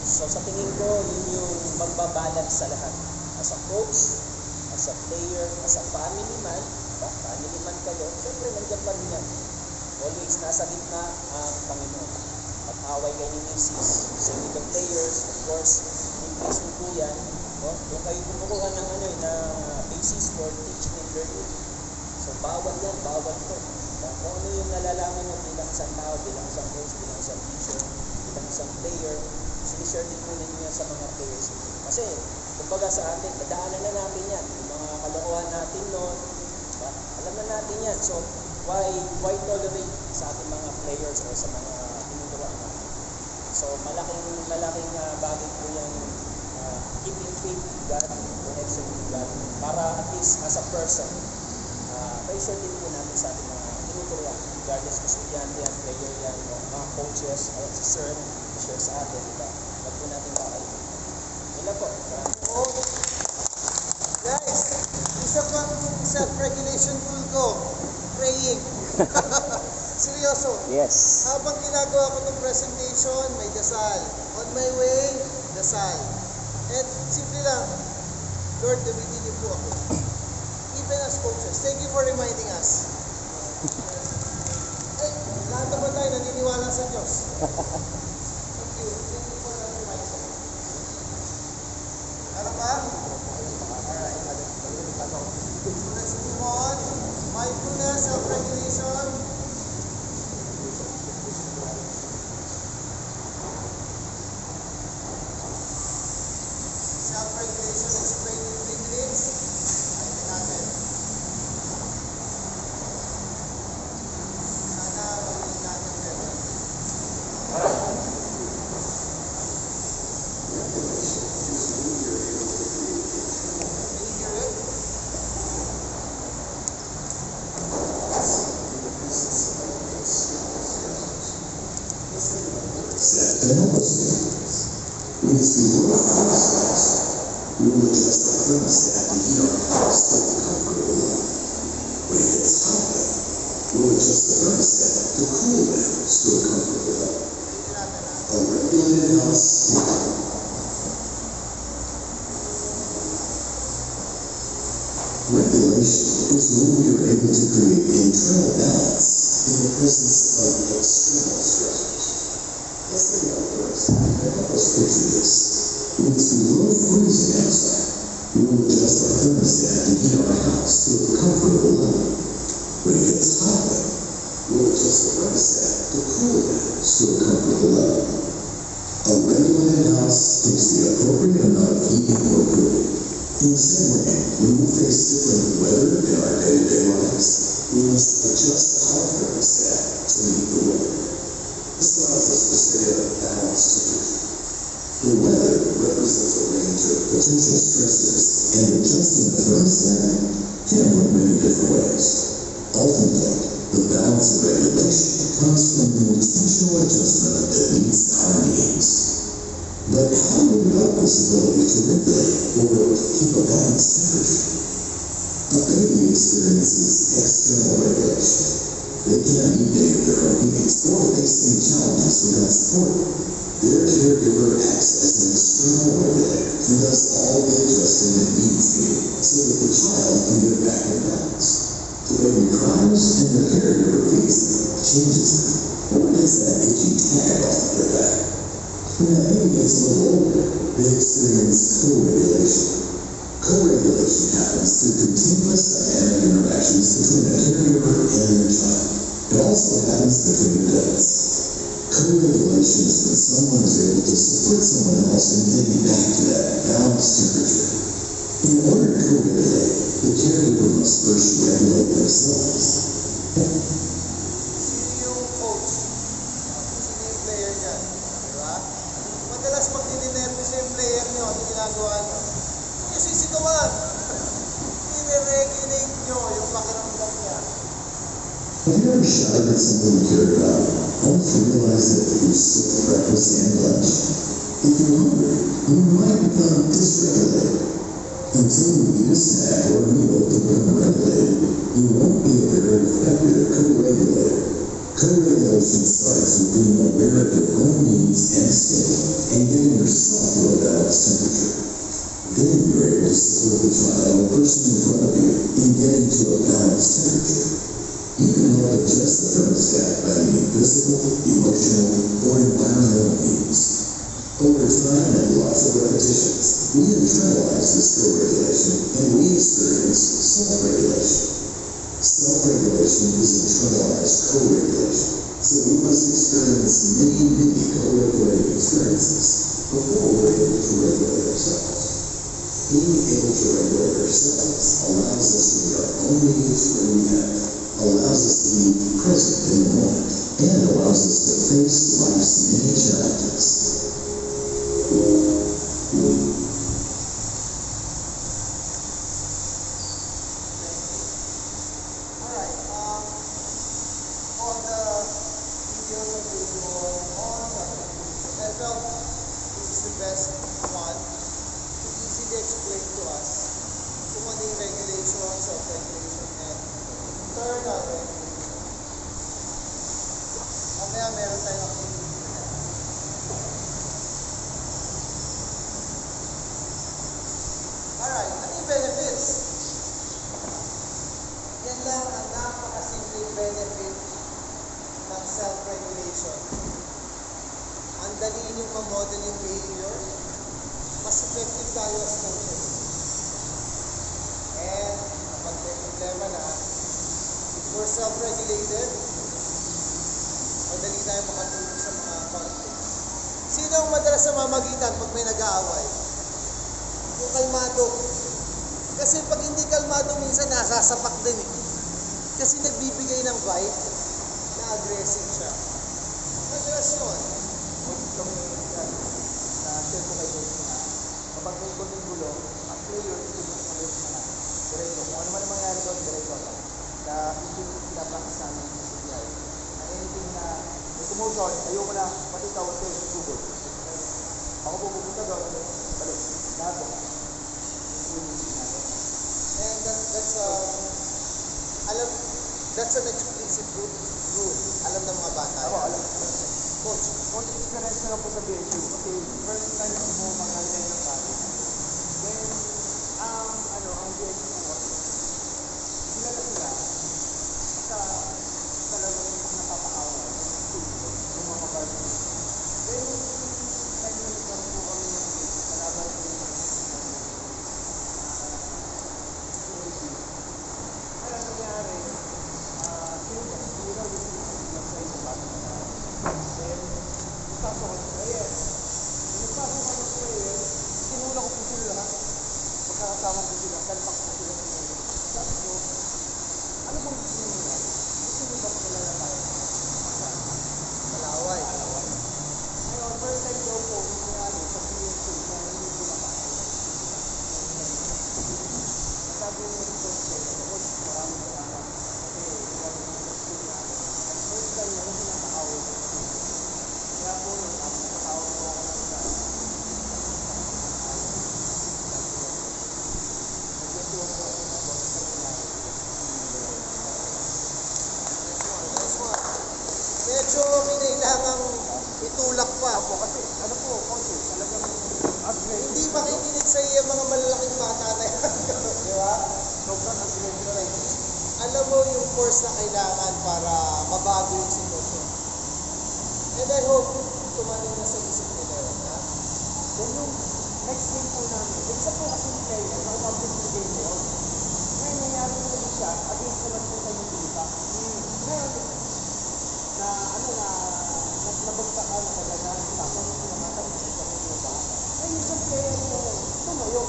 [SPEAKER 4] So sa tingin ko, yun yung magbabalance sa lahat. As a coach, as a player, as a family man, diba? Family man kayo, siyempre nandiyan pa rin yan. Always nasa gitna ang Panginoon. Mag-away kayo ni Mrs. Same with the players, of course, increase mo po yan. No? Kung kayo kumukuha ng na basis for teaching and learning. So bawal yan, bawal to. Diba? Kung ano yung nalalaman mo bilang isang tao, bilang isang coach, bilang isang teacher, bilang isang player, sinishare din po ninyo yan sa mga players. Kasi, kumbaga sa atin, nadaanan na natin yan. Yung mga kalokohan natin noon, diba? Alam na natin yan. So, why tolerate sa ating mga players o sa mga tinuturuan natin? So, malaking bagay po yung keeping faith with God, connection with God, para at least as a person, pa-share din po natin sa ating mga tinuturuan, regardless kung estudyante yan, player yan, o mga coaches, o si sir, share sa atin, diba? Huwag po natin kakalimutan. Yun lang po.
[SPEAKER 1] Guys, isa pang self-regulation tool ko, praying. Seryoso.
[SPEAKER 6] Yes.
[SPEAKER 1] Habang ginagawa ko ng presentation, may dasal. On my way, dasal. And simple lang, Lord, gamitin niyo po ako. Even as coaches, thank you for reminding us. Eh, lahat naman tayo naniniwala sa Diyos. Thank you. Thank you for that reminder. Ano ba? Alright. Let's move on. Mindfulness, self-regulation. Self-regulation explained in 3 minutes. Ayun natin. Sana marinig natin better. Can you hear it?
[SPEAKER 7] To help us do this, we need to work on ourselves. We will adjust the thermostat to heat our house to be comfortable. When it gets hotter, we'll adjust the thermostat to cool them still comfortable. A regulated house. Regulation is when we are able to create internal balance in the presence of external stressors. Let's think about this. To help us picture this, we need to low freezing outside. will adjust our thermostat to heat our house to a comfortable level. When it gets hotter, we'll adjust the thermostat to cool it to a comfortable level. A regulated house takes the appropriate amount of heating or cooling. In the same way, when we face different weather in our day-to-day lives, we must adjust our thermostat to meet the weather. This allows us to stay at a balanced temperature. The weather represents a range of potential stressors, and adjusting the thermostat can work many different ways. Ultimately, the balance of regulation comes from the intentional adjustment that meets our needs. But how do we develop this ability to regulate or keep a balanced temperature? A baby experiences external regulation. They can't meet day-to-day needs or face any challenges without support. Their caregiver acts as an external regulator who does all the adjusting that needs to be so that the child can get back in balance. The baby cries and the caregiver feeds them, changes them, or gets that itchy tag off their back. When that baby gets a little older, they experience co-regulation. Co-regulation happens through continuous dynamic interactions between the caregiver and their child. It also happens between adults. Co-regulation is when someone is able to support someone else in getting back to that balanced temperature. In order to co-regulate, the caregiver must first regulate themselves.
[SPEAKER 1] Sino yung coach? Sino yung player dyan? Diba? Madalas pag nilinervous yung player nyo, ano ginagawa nyo? Yung sisituan. I-regulate nyo yung pakiramdam niya.
[SPEAKER 7] Have you ever shouted at someone you care about, only to realize that you skipped breakfast and lunch? If you're hungry, you might become dysregulated. Until you eat a snack or a meal to become regulated, you won't be a very effective co-regulator. Co-regulation starts with being aware of your own needs and state and getting yourself to a balanced temperature. Then you're able to support the child or person in front of you in getting to a balanced temperature. You can help adjust the thermostat by meeting physical, emotional, or environmental needs. Over time and lots of repetitions, we internalize this co-regulation and we experience self-regulation. Self-regulation is internalized co-regulation, so we must experience many co-regulating experiences before we're able to regulate ourselves. Being able to regulate ourselves allows us to meet our own needs when we act, allows us to be present in the moment, and allows us to face life's many challenges.
[SPEAKER 1] Alright, on the videos available on self-regulation, I felt this is the best one to easily explain to us kung ano yung regulation, self-regulation, and internal regulation. Mamaya meron tayong activity na yan. Alright, ano yung benefits? Yan lang ang napakasimpleng benefit ng self-regulation. Ang dali niyong ma-model yung behavior, mas effective tayo as coaches. And kapag may problema na, if we're self-regulated, madali tayo makatulong sa mga conflicts. Sino ang madalas na mamagitan pag may nag-aaway? Yung kalmado. Kasi pag hindi kalmado, minsan nasasapak din eh. Kasi nagbibigay ng vibe na aggressive siya. Madalas yun.
[SPEAKER 3] Na-share ko kay Coach na kapag may konting gulo, ang player is mag-alis na lang. Diretso. Kung ano man ang mangyari doon, diretso ka. Yung pinapractice namin sa CPI. Na anything na may commotion, ayoko na, pati ikaw, okay, Google. Ako pupunta doon, balik. Lahat doon.
[SPEAKER 1] And that's an explicit rule. Alam ng mga bata.
[SPEAKER 3] Ako, alam.
[SPEAKER 1] Coach,
[SPEAKER 3] Coach, experience ko lang po sa BSU kasi first time ko po mag-attend ng college. Then, ang BSU ko, kilala sila sa talagang napapaawa yung mga kabaryo. Then, time na nagkaroon po kami ng kalaban ko yung nagpasok ang sprayer. Nung nagpasok ang sprayer, tinula ko po sila lahat. Magkakasama ko sila, kalpak ko sila sa mga. Sabi ko, ano bang gusto nyo yan? Gusto nyo ba pakilala tayo?
[SPEAKER 1] Malaway.
[SPEAKER 3] Ngayon, first time daw po, nangyari sa PNC na hindi pinapasok. Sabi mo yung coach ko, coach, maraming salamat. Kasi ikaw yung coach namin. At first time na hindi nakakawin ng school. Kaya po, nakakawin mo ako ng nagkasuhan ko ako na boss sa nangyari.
[SPEAKER 1] Nice one. Medyo kinailangang itulak pa.
[SPEAKER 3] Ako kasi, ano po, coach, talagang aggressive.
[SPEAKER 1] Hindi makikinig sa iyo mga malalaking bata na yan. Di ba?
[SPEAKER 3] Sobrang aggressive.
[SPEAKER 1] Alam mo yung course na kailangan para mabago yung sitwasyon. And I hope tumanin na sa isip nila yun, ha?
[SPEAKER 3] Then yung next game po namin, isa po kasi yung player, nakapagpapit sa game na yun. Ngayon, nangyari na naman siya, against naman po sa yung Pilipa. Ngayon, nabagsak ako sa ganyan, tapos nakakalimutan siya po yung baka. Ngayon, isang player mo, tumayo.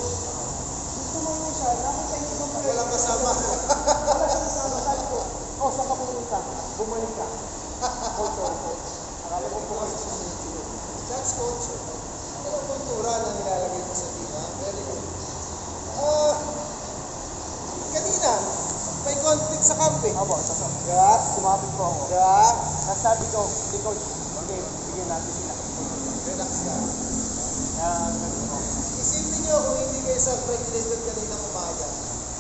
[SPEAKER 3] Yung tumayo siya, nakita niyo ibang player.
[SPEAKER 1] Walang kasama.
[SPEAKER 3] Wala siyang kasama. Sabi ko, oh, saan ka pumunta? Bumalik ka. Coach. Akala ko po kasi susunod sila.
[SPEAKER 1] That's culture. Ito ang kultura na nilalagay mo sa team, ha? Very good. Kanina, may conflict sa camp, eh.
[SPEAKER 3] Abo, tapos,
[SPEAKER 1] Yeah?
[SPEAKER 3] sumapit po ako.
[SPEAKER 1] Yeah?
[SPEAKER 3] Nagsabi ko, hindi coach, okay, bigyan natin sila.
[SPEAKER 1] Relax ka.
[SPEAKER 3] Ganun po.
[SPEAKER 1] Isipin nyo kung hindi kayo self-regulated kanina umaga.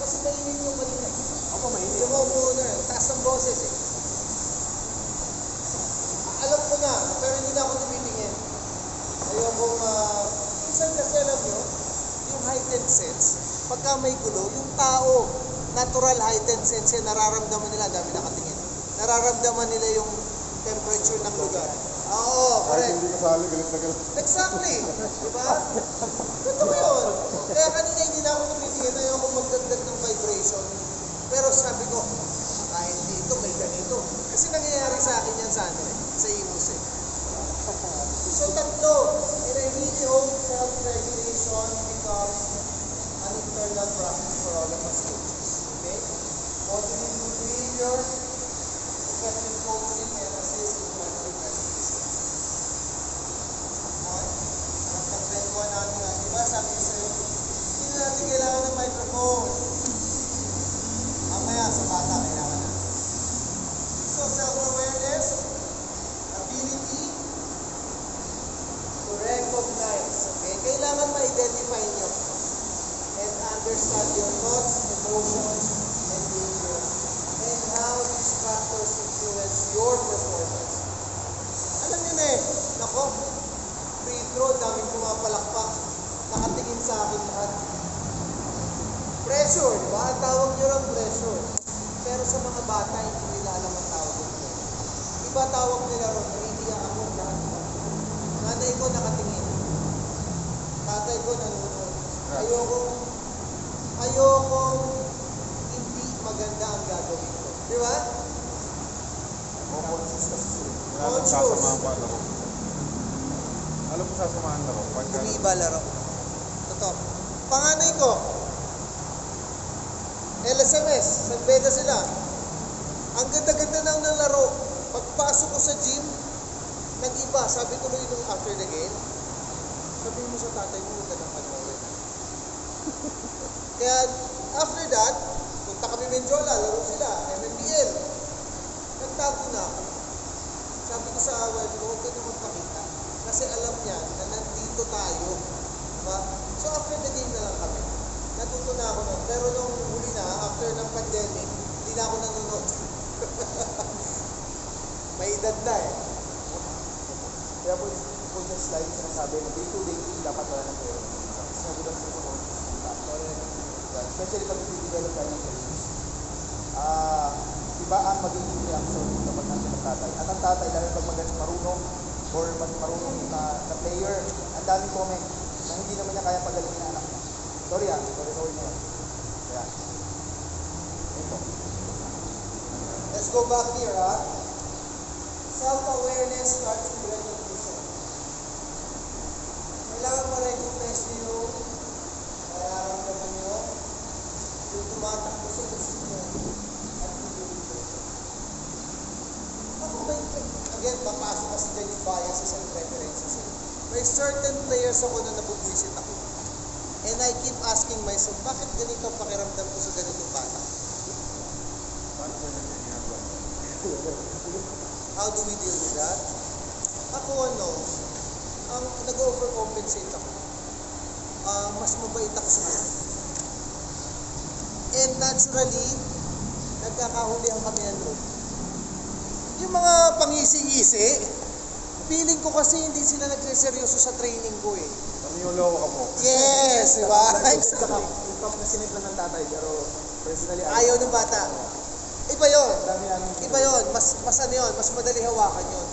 [SPEAKER 1] Kasi mainit yung kanina.
[SPEAKER 3] Ako mainit.
[SPEAKER 1] Yung homeowner, taas ng boses, eh. Alam ko na, pero hindi na ako tumitingin. Ayokong, minsan kasi alam nyo, yung heightened sense, pagka may gulo, yung tao, natural heightened sense, nararamdaman nila, dami nakatingin. Nararamdaman nila yung temperature ng lugar. Oo,
[SPEAKER 2] Kahit
[SPEAKER 1] correct.
[SPEAKER 2] hindi kasali, galit na galit.
[SPEAKER 1] Exactly. Diba? Totoo yun. Kaya kanina hindi na ako tumitingin, ayoko magdagdag ng vibration. Pero sabi ko, kahit dito may ganito. Kasi nangyayari sa akin yan sa ano eh, sa Imus eh. So tatlo, and I really hope self-regulation becomes an internal practice for all of us coaches. Okay? Positive good behavior, effective coaching, and assist in positive messages. Nagkakwentuhan natin nga. Diba sabi ko sa'yo, hindi na natin kailangan ng microphone. Mamaya sa bata kailangan natin. So self-awareness, ability to recognize. Okay? Kailangan ma-identify nyo and understand your thoughts, emotions, and behavior and how these factors influence your performance. Alam nyo na eh, nako, free throw, daming pumapalakpak, nakatingin sa akin lahat. Pressure, di ba? Ang tawag nyo lang pressure. Pero sa mga bata, hindi nila alam ang tawag nyo. Iba tawag nila ron, hindi ako lahat. Nanay ko nakatingin. Tatay ko nanonood. Ayokong hindi maganda ang gagawin ko. Di ba?
[SPEAKER 2] Conscious kasi sila. Alam mo sasamahan pa laro. Alam mo sasamahan laro.
[SPEAKER 1] Hindi iba laro. Totoo. Panganay ko, LSMS, San Beda sila. Ang ganda-ganda nang nalaro. Pagpasok ko sa gym, nag-iba. Sabi tuloy nung after the game, sabihin mo sa tatay mo, huwag ka nang panoorin. Kaya after that, punta kami Menjola, laro sila, MMBL. Nagtago na ako. Sabi ko sa wife ko, huwag ka na magpakita. Kasi alam niya na nandito tayo. Diba? So after the game na lang kami. Natuto na ako nun. Pero nung huli na, after ng pandemic, hindi na ako nanonood. May edad na eh.
[SPEAKER 3] Kaya po yung just like sinasabi, day to day, dapat wala ng pera. Sinabi lang po ko, especially pag i-develop tayo ng sarili. Iba ang magiging reaction kapag nandiyan ang tatay. At ang tatay, dahil pag marunong or mas marunong na player, ang daming comment na hindi naman niya kaya pagalingin ang anak niya. Sorry na yan. Kaya, ito.
[SPEAKER 1] Let's go back here, ha? Self-awareness starts with recognition. certain players ako na nabubwisit ako. And I keep asking myself, bakit ganito ang pakiramdam ko sa ganitong bata?
[SPEAKER 2] Paano ba yung ginagawa?
[SPEAKER 1] How do we deal with that? Ako ang nag-overcompensate ako. Mas mabait ako sa kanya. And naturally, nagkakahulihan kami ng loob. Yung mga pangisi-ngisi, feeling ko kasi hindi sila nagseseryoso sa training ko eh.
[SPEAKER 2] Naniyolo ka po.
[SPEAKER 1] Yes, di ba?
[SPEAKER 3] Yung cup na siniplan ng tatay, pero personally,
[SPEAKER 1] Ayaw ng bata. Iba yon.
[SPEAKER 3] dami namin.
[SPEAKER 1] Iba yon. Mas ano yun, mas madali hawakan yon.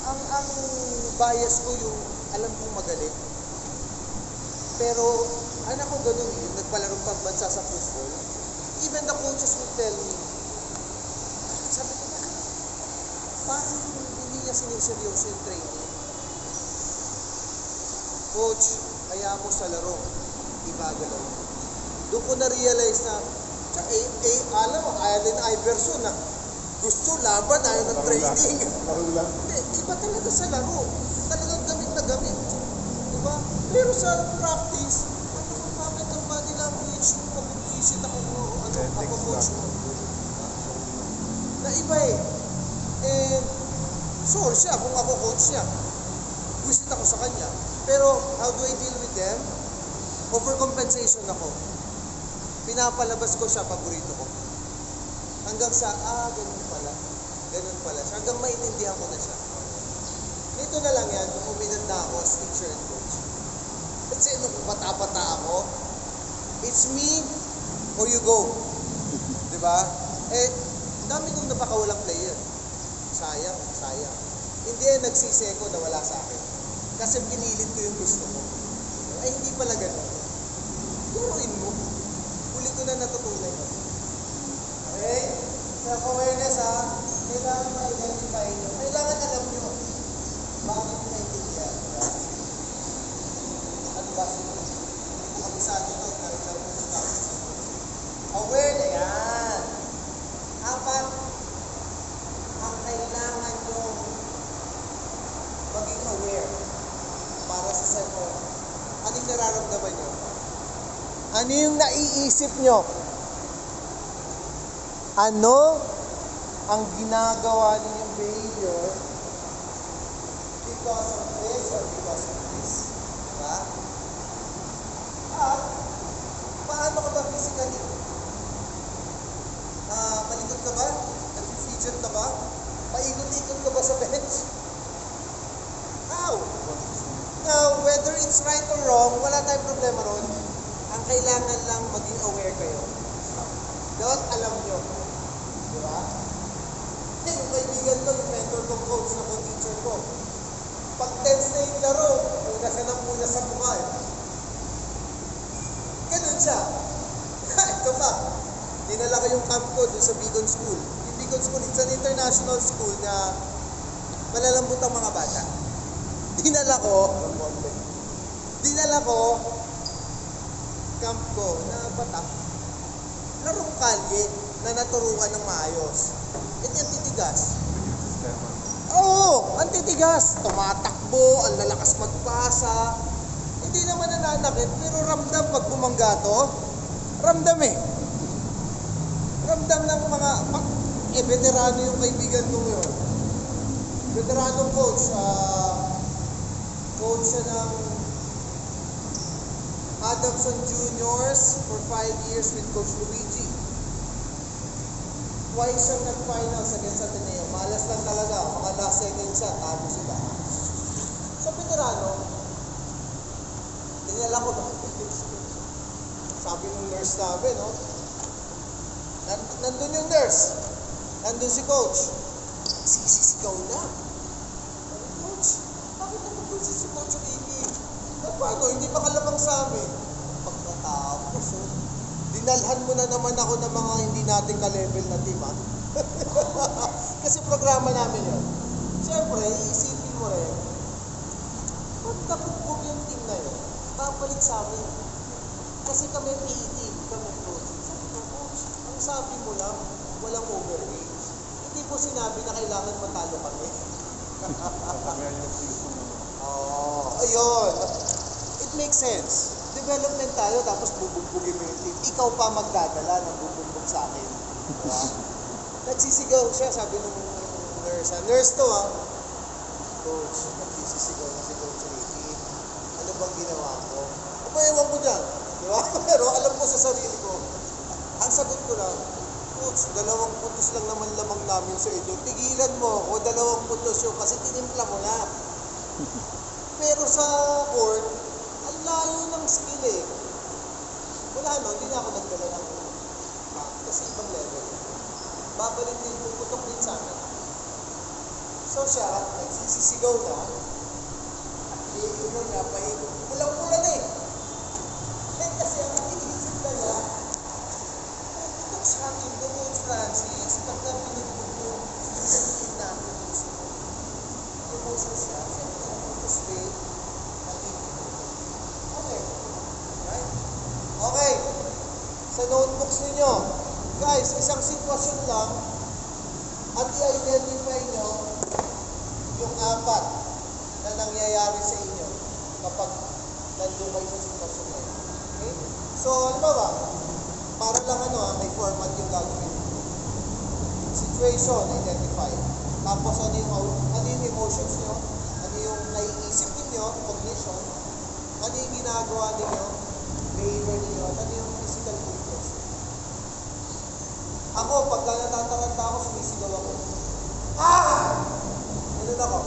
[SPEAKER 1] Ang bias ko yung alam kong magaling. Pero anak ko ganun eh, yung nagpalarong pambansa sa football. Even the coaches would tell me, sabi ko na, parang hindi niya siniseryoso yung training. Coach, kaya mo sa laro, ibagalaw. Doon ko na-realize na, alam mo, Allen Iverson na gusto laban, ayaw ng training.
[SPEAKER 2] Laro lang.
[SPEAKER 1] Hindi, iba talaga sa laro. Talagang gamit na gamit. Diba? Pero sa practice, bakit ang body language mo, pag-visit ako coach mo. Na iba eh. And, sure siya, kung ako coach niya, visit ako sa kanya. Pero, how do I deal with them? Overcompensation ako. Pinapalabas ko siya, paborito ko. Hanggang sa, ganun pala. Ganun pala siya. Hanggang maintindihan ko na siya. Dito na lang yan, kung uminad na ako as teacher and coach. Kasi nung bata-bata ako, it's me or you go. Diba? Eh, dami kong napakawalang player. Sayang. Hindi yan nagsisi ko na wala sa akin. Kasi pinilit ko yung gusto ko. Ay, hindi pala ganun. Turuin mo. Huli ko na natutunan ko. Okay? Self-awareness ha. Kailangan ma-identify nyo. Kailangan alam nyo. Bakit nyo naintindihan? Ano ba? Hindi ko kabisado ito. Kailangan mo ito. Aware na yan. Apat, ang kailangan nyo maging aware para sa self-awareness. Ano yung nararamdaman nyo? Ano yung naiisip nyo? Ano ang ginagawa ninyong behavior because of this or because of this? Diba? At, paano ka ba physically? Malikot ka ba? Nag-fidget ka ba? Paikot-ikot ka ba sa bench? How? Now, whether it's right or wrong, wala tayong problema ron. Ang kailangan lang maging aware kayo. Dapat alam nyo. Diba? Yung kaibigan ko, yung mentor kong coach na kong teacher ko. Pag tense na yung laro, una siya ng muna sa mukha eh. Ganun siya. Ito pa. Dinala ko yung camp ko dun sa Bigon School. Yung Bigon School, it's an international school na malalambot ang mga bata. Dinala ko, camp ko na bata. Larong kalye na naturuan ng maayos. Ito yung titigas.
[SPEAKER 2] Sistema.
[SPEAKER 1] Oo, ang titigas. Tumatakbo, ang lalakas magpasa. Hindi naman nananakit, pero ramdam pag bumangga to. Ramdam eh. Ramdam ng mga, veterano yung kaibigan ko ngayon. Veteranong coach, coach siya ng Adamson Juniors for 5 years with Coach Luigi. Twice siyang nag-finals against Ateneo. Malas lang talaga. Mga last second siya, tago sila. Sa veterano, tinala ko ba? Sabi ng nurse namin, no? Nandun yung nurse. Nandun si coach. Sisisigaw na. Coach, bakit nandun si Coach Ricky? Paano? Hindi pa kalabang sa amin. Pagkatapos, dinalhan mo na naman ako ng mga hindi natin ka-level na team, ha? Kasi programa namin yun. Siyempre, iisipin mo rin, ba't nabugbog yung team na yun? Babalik sa amin. Kasi kami PE team, kami coach. Sabi ko, coach, ang sabi mo lang, walang overreach. Hindi po sinabi na kailangan matalo kami.
[SPEAKER 2] Sabihan yung skills mo naman.
[SPEAKER 1] Ay, yun. It makes sense. Development tayo, tapos bubugbugin mo yung team. Ikaw pa magdadala ng bubugbog sa akin. Diba? Nagsisigaw siya, sabi nung nurse. Nurse to Coach, nagsisigaw na si Coach Ricky. Ano bang ginawa ko? Aba, ewan ko dyan. Diba? Pero alam ko sa sarili ko. Ang sagot ko lang, Coach, 2 puntos lang naman lamang namin sa inyo. Tigilan mo ako, 2 puntos yun kasi tinimpla mo na. Pero sa court, ang layo ng skill eh. Wala no, hindi na ako nagdala ng kasi ibang level. Babalik din, puputok din sa akin. So siya, nagsisisigaw na. Iinom niya, painom. Pulang-pula na eh. Kasi ang iniisip na niya, puputok sa akin, Coach Francis, pagka pinuputok mo, hindi natin yung emotions niya. State, okay. Right? Okay. Sa notebooks ninyo, guys, isang sitwasyon lang at i-identify nyo yung 4 na nangyayari sa inyo kapag nandun kayo sa sitwasyon na yun. Okay? So, ano ba? Para lang may format yung gagawin. Situation, identify. Tapos ano yung emotions nyo? Ano yung naiisip ninyo, cognition, ano yung ginagawa ninyo, behavior ninyo, at ano yung physical movements. Ako, pagka natataranta ako, sumisigaw ako. Ganun ako.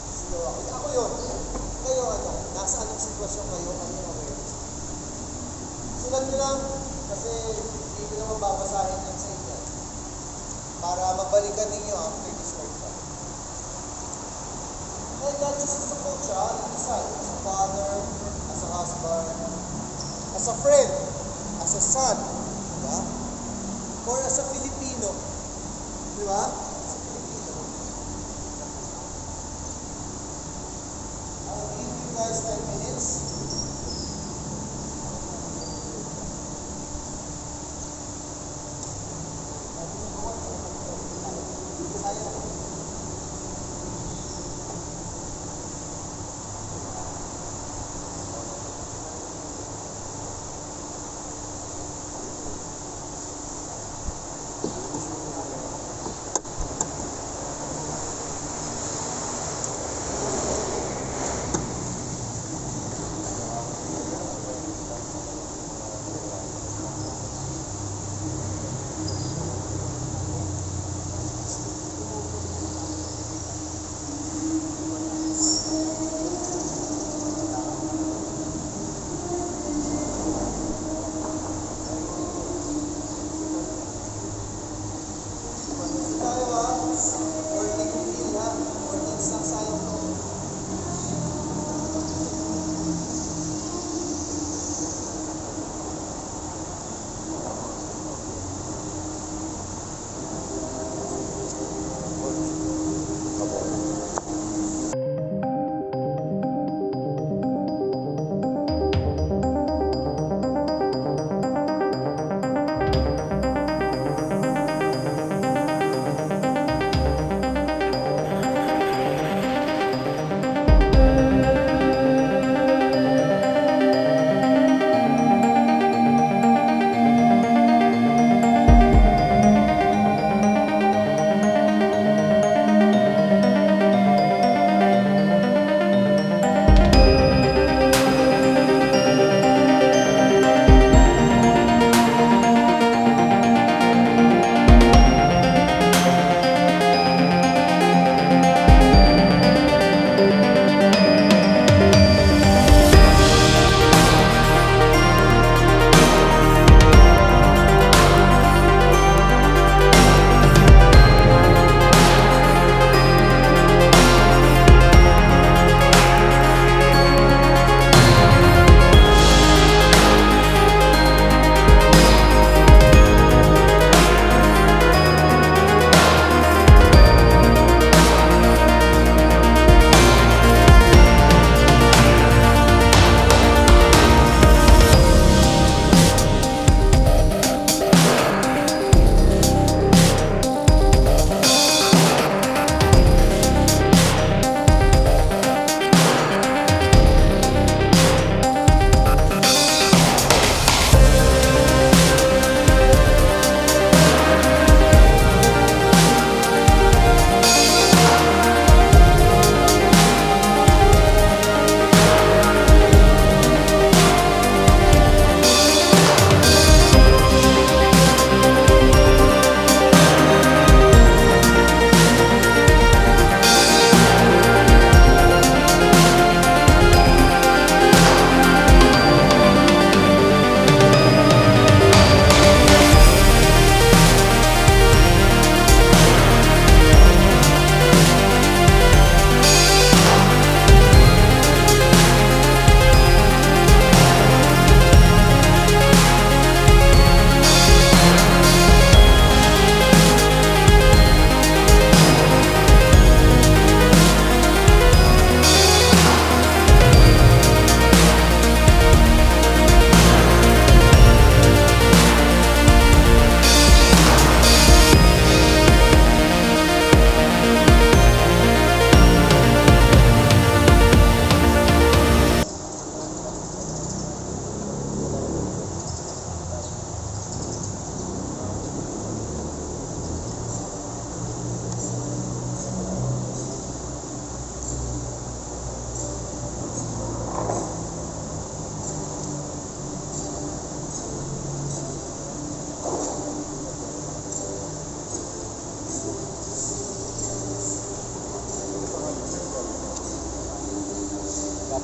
[SPEAKER 1] Sisigaw ako. Ako yun. Kayo nasa anong sitwasyon kayo, ano yung awareness. Sulat nyo lang, kasi hindi ko na mababasahin yan sa inyo. Para mabalikan ninyo after this workshop. And not just as a coach, you decide, as a father, as a husband, as a friend, as a son, diba? Or as a Filipino, diba? As a Filipino. I'll give you guys 10 minutes.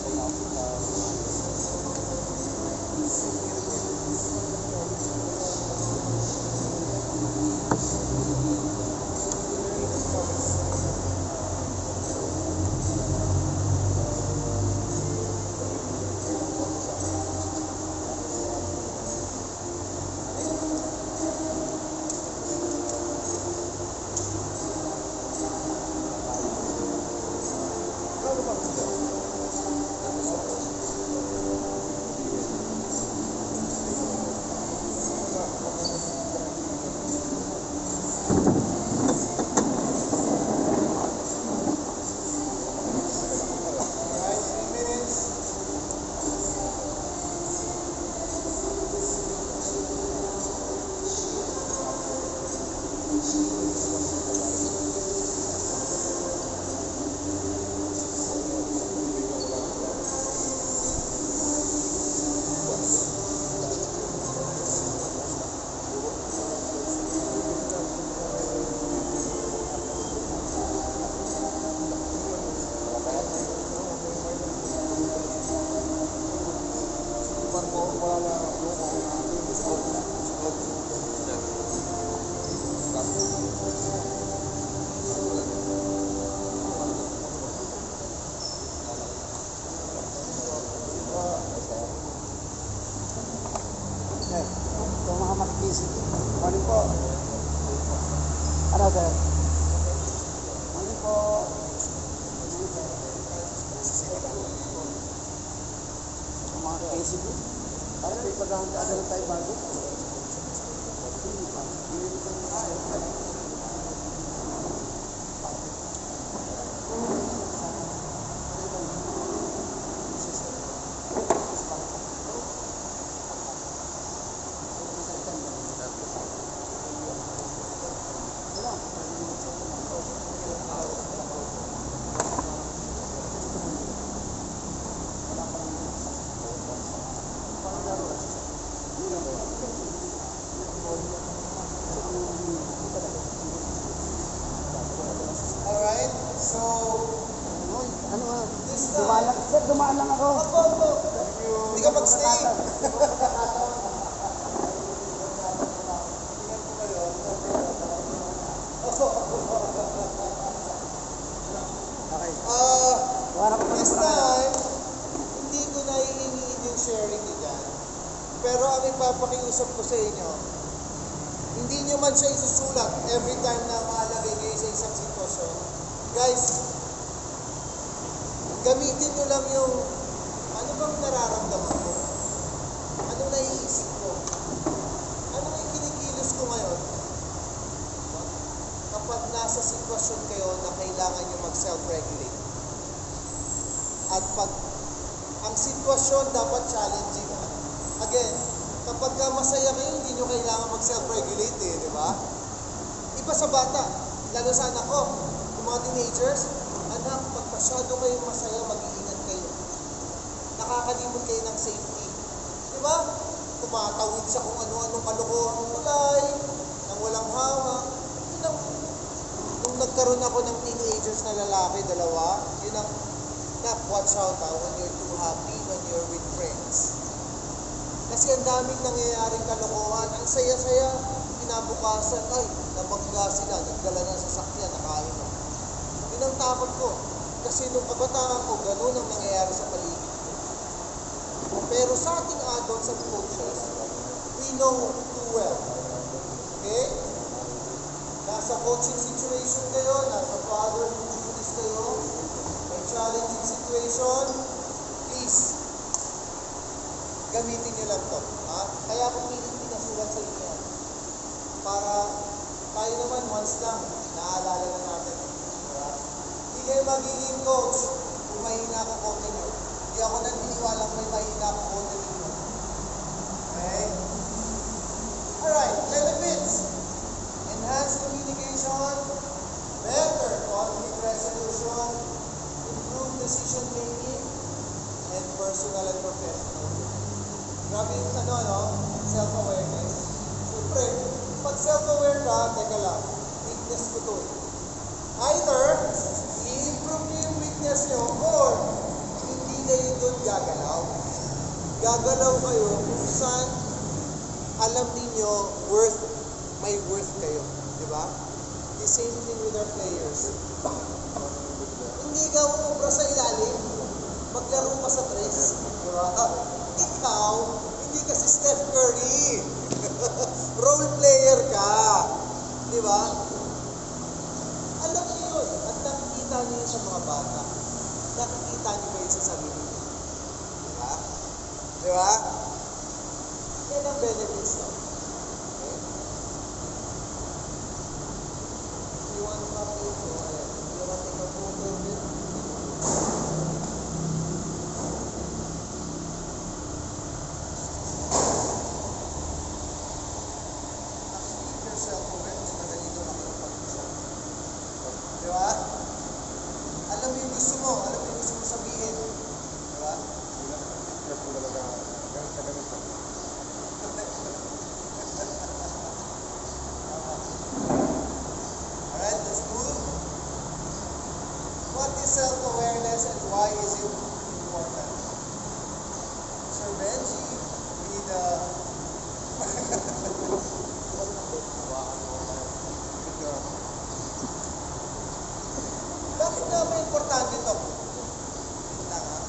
[SPEAKER 1] Alright, 3 minutes.
[SPEAKER 3] Sir, ito mga makikisip. Morning po. Ano, sir? Morning po. Ito mga makikisip. Parang may paghahanda na tayo bago.
[SPEAKER 1] Alright, so
[SPEAKER 3] Ano nga?
[SPEAKER 1] this
[SPEAKER 3] Dumaan
[SPEAKER 1] time,
[SPEAKER 3] lang. Sir, dumaan lang ako.
[SPEAKER 1] hindi ka mag-stay.
[SPEAKER 3] Okay. Dumaan ako
[SPEAKER 1] This time, hindi ko na hihingin yung sharing niyo dyan. Pero ang ipapakiusap ko sa inyo, hindi nyo man siya isusulat every time na maalagay kayo sa isang sitwasyon. Guys, gamitin nyo lang yung ano bang nararamdaman ko? Ano naiisip ko? Ano yung kinikilos ko ngayon? Kapag nasa sitwasyon kayo na kailangan nyo mag-self-regulate. At pag ang sitwasyon dapat challenging. Again, kapag ka masaya kayo, hindi nyo kailangan mag-self-regulate di ba? Iba sa bata, lalo sa anak ko, yung mga teenagers, anak, pag masyado kayong masaya, mag-iingat kayo. Nakakalimot kayo ng safety. Di ba? Tumatawid sa kung ano-anong kalokohang kulay, nang walang hawak. Yun ang, nung nagkaroon ako ng teenagers na lalaki, dalawa, yun ang, watch out when you're too happy, when you're with friends. Kasi ang daming nangyayaring kalokohan, ang saya-saya, kinabukasan, ay, nabangga sila, nagdala ng sasakyan, nakainom. Yun ang takot ko. Kasi nung kabataan ko, ganun ang nangyayari sa paligid ko. Pero sa ating adults at coaches, we know too well. Okay? Nasa coaching situation kayo, nasa fatherhood duties kayo, may challenging situation, please, gamitin nyo lang to. Ha? Kaya ako pilit pinasulat sa inyo yan. Para tayo naman once lang, naaalala na natin. Diba? Hindi kayo magiging coach kung mahina ka konti nyo. Hindi ako naniniwalang may mahina ka konti nyo. Okay? Alright, benefits. Enhanced communication, better conflict resolution, improved decision making, and personal and professional growth. Grabe yung self-awareness. Siyempre, pag self-aware ka, teka lang, weakness ko to Either, i-improve nyo yung weakness nyo, or hindi kayo gagalaw. Gagalaw kayo kung saan alam ninyo may worth kayo. Di ba? The same thing with our players. Hindi ka umubra sa ilalim. Maglaro ka sa tres. Di ba? Ikaw, hindi ka si Steph Curry. Role player ka. Di ba? Alam niyo yun. At nakikita niyo yun sa mga bata. Nakikita niyo ba yun sa sarili niyo? Di ba? Di ba? Yan ang benefits no? Okay? You want to copy it? So, you want to take a photo of it? Keep yourself aware. Mas madali doon ako ng pag-usap. Di ba? Alam mo yung gusto mo. Alam mo yung gusto mo sabihin. Di ba?
[SPEAKER 2] Yes, po talaga. Ganun ka ganito.
[SPEAKER 1] Alright, let's move. What is self-awareness and why is it important? Sir Benji, we need Bakit naman importante ito? Tanga.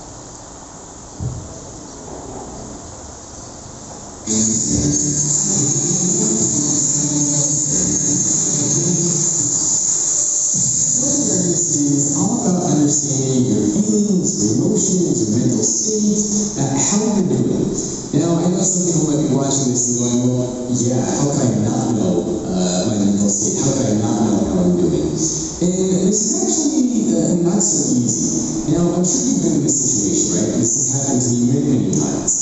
[SPEAKER 7] Self-awareness is all about understanding your feelings, your emotions, your mental state, how you're doing. Now, I know some people might be watching this and going, well, yeah, how could I not know my mental state? How could I not know how I'm doing? And this is actually not so easy. Now, I'm sure you've been in this situation, right? This has happened to me many, many times.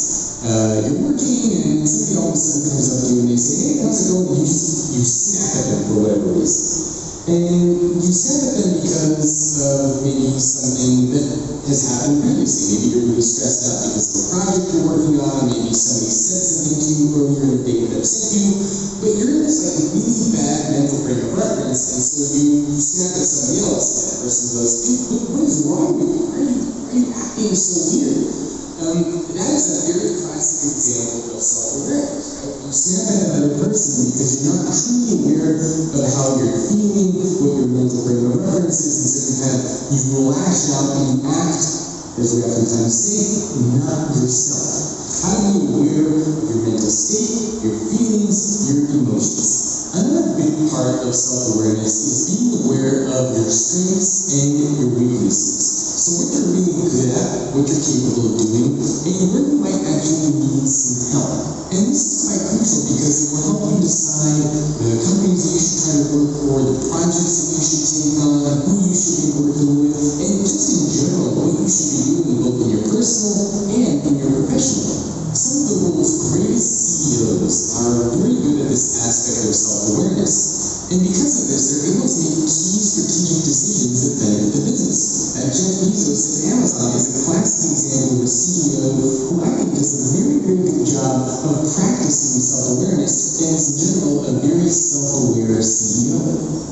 [SPEAKER 7] You're working and somebody all of a sudden comes up to you and they say, hey, how's it going? And you snap at them for whatever reason. And you snap at them because of maybe something that has happened previously. Maybe you're really stressed out because of a project you're working on. Maybe somebody said something to you earlier in the day that upset you. But you're in this like really bad mental frame of reference, and so you snap at somebody else. And that person goes, dude, what is wrong with you? Why are you acting so weird? That is a very classic example of self-awareness. Right? You snap at another person because you're not truly aware of how you're feeling, what your mental frame of reference is, and so you lash out and you act, as we oftentimes say, not yourself. How to be aware of your mental state, your feelings, your emotions. Another big part of self-awareness is being aware of your strengths and your weaknesses. So what you're really good at, what you're capable of doing, and you really might actually need some help. And this is quite crucial because it will help you decide the companies that you should try to work for, the projects that you should take on, who you should be working with, and just in general, what you should be doing both in your personal and in your professional life. Some of the world's greatest CEOs are very good at this aspect of self-awareness. And because of this, they're able to make key strategic decisions that benefit the business. Jeff Bezos at Amazon is a classic example of a CEO who I think does a very, very good job of practicing self-awareness and is in general a very self-aware CEO.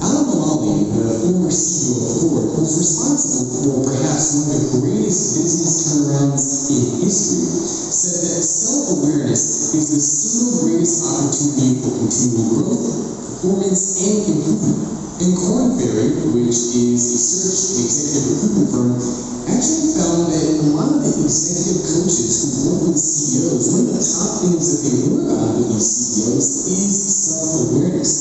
[SPEAKER 7] Alan Mulally, the former CEO of Ford, who's responsible for perhaps one of the greatest business turnarounds in history, said that self-awareness is the single greatest opportunity for continual growth, performance, and improvement. And Korn Ferry, which is a search and executive recruitment firm, actually found that a lot of the executive coaches who work with CEOs, one of the top things that they work on with these CEOs is self-awareness.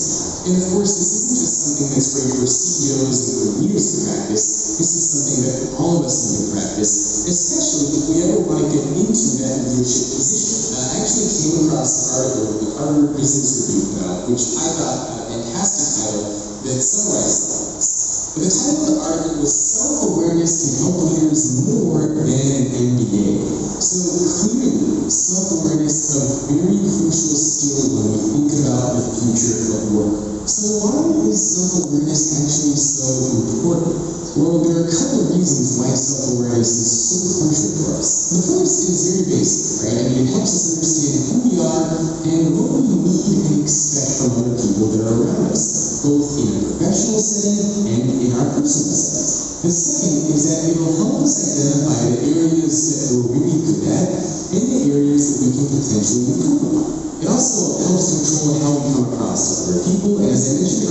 [SPEAKER 7] And of course, this isn't just something that's great for CEOs and for leaders to practice. This is something that all of us need to practice, especially if we ever want to get into that leadership position. I actually came across an article that the Harvard Business Review put out, which I thought a fantastic title that summarized all of this. But the title of the article was Self-Awareness Can Help Leaders More Than an MBA. So clearly, self-awareness is a very crucial skill when we think about the future of work. So why is self-awareness actually so important? Well, there are a couple of reasons why self-awareness is so crucial for us. The first is very basic, right? I mean, it helps us understand who we are and what we need and expect from other people that are around us, both in a professional setting and in our personal setting. The second is that it will help us identify the areas that we're really good at and the areas that we can potentially improve upon. It also helps control how we come across other people, and as I mentioned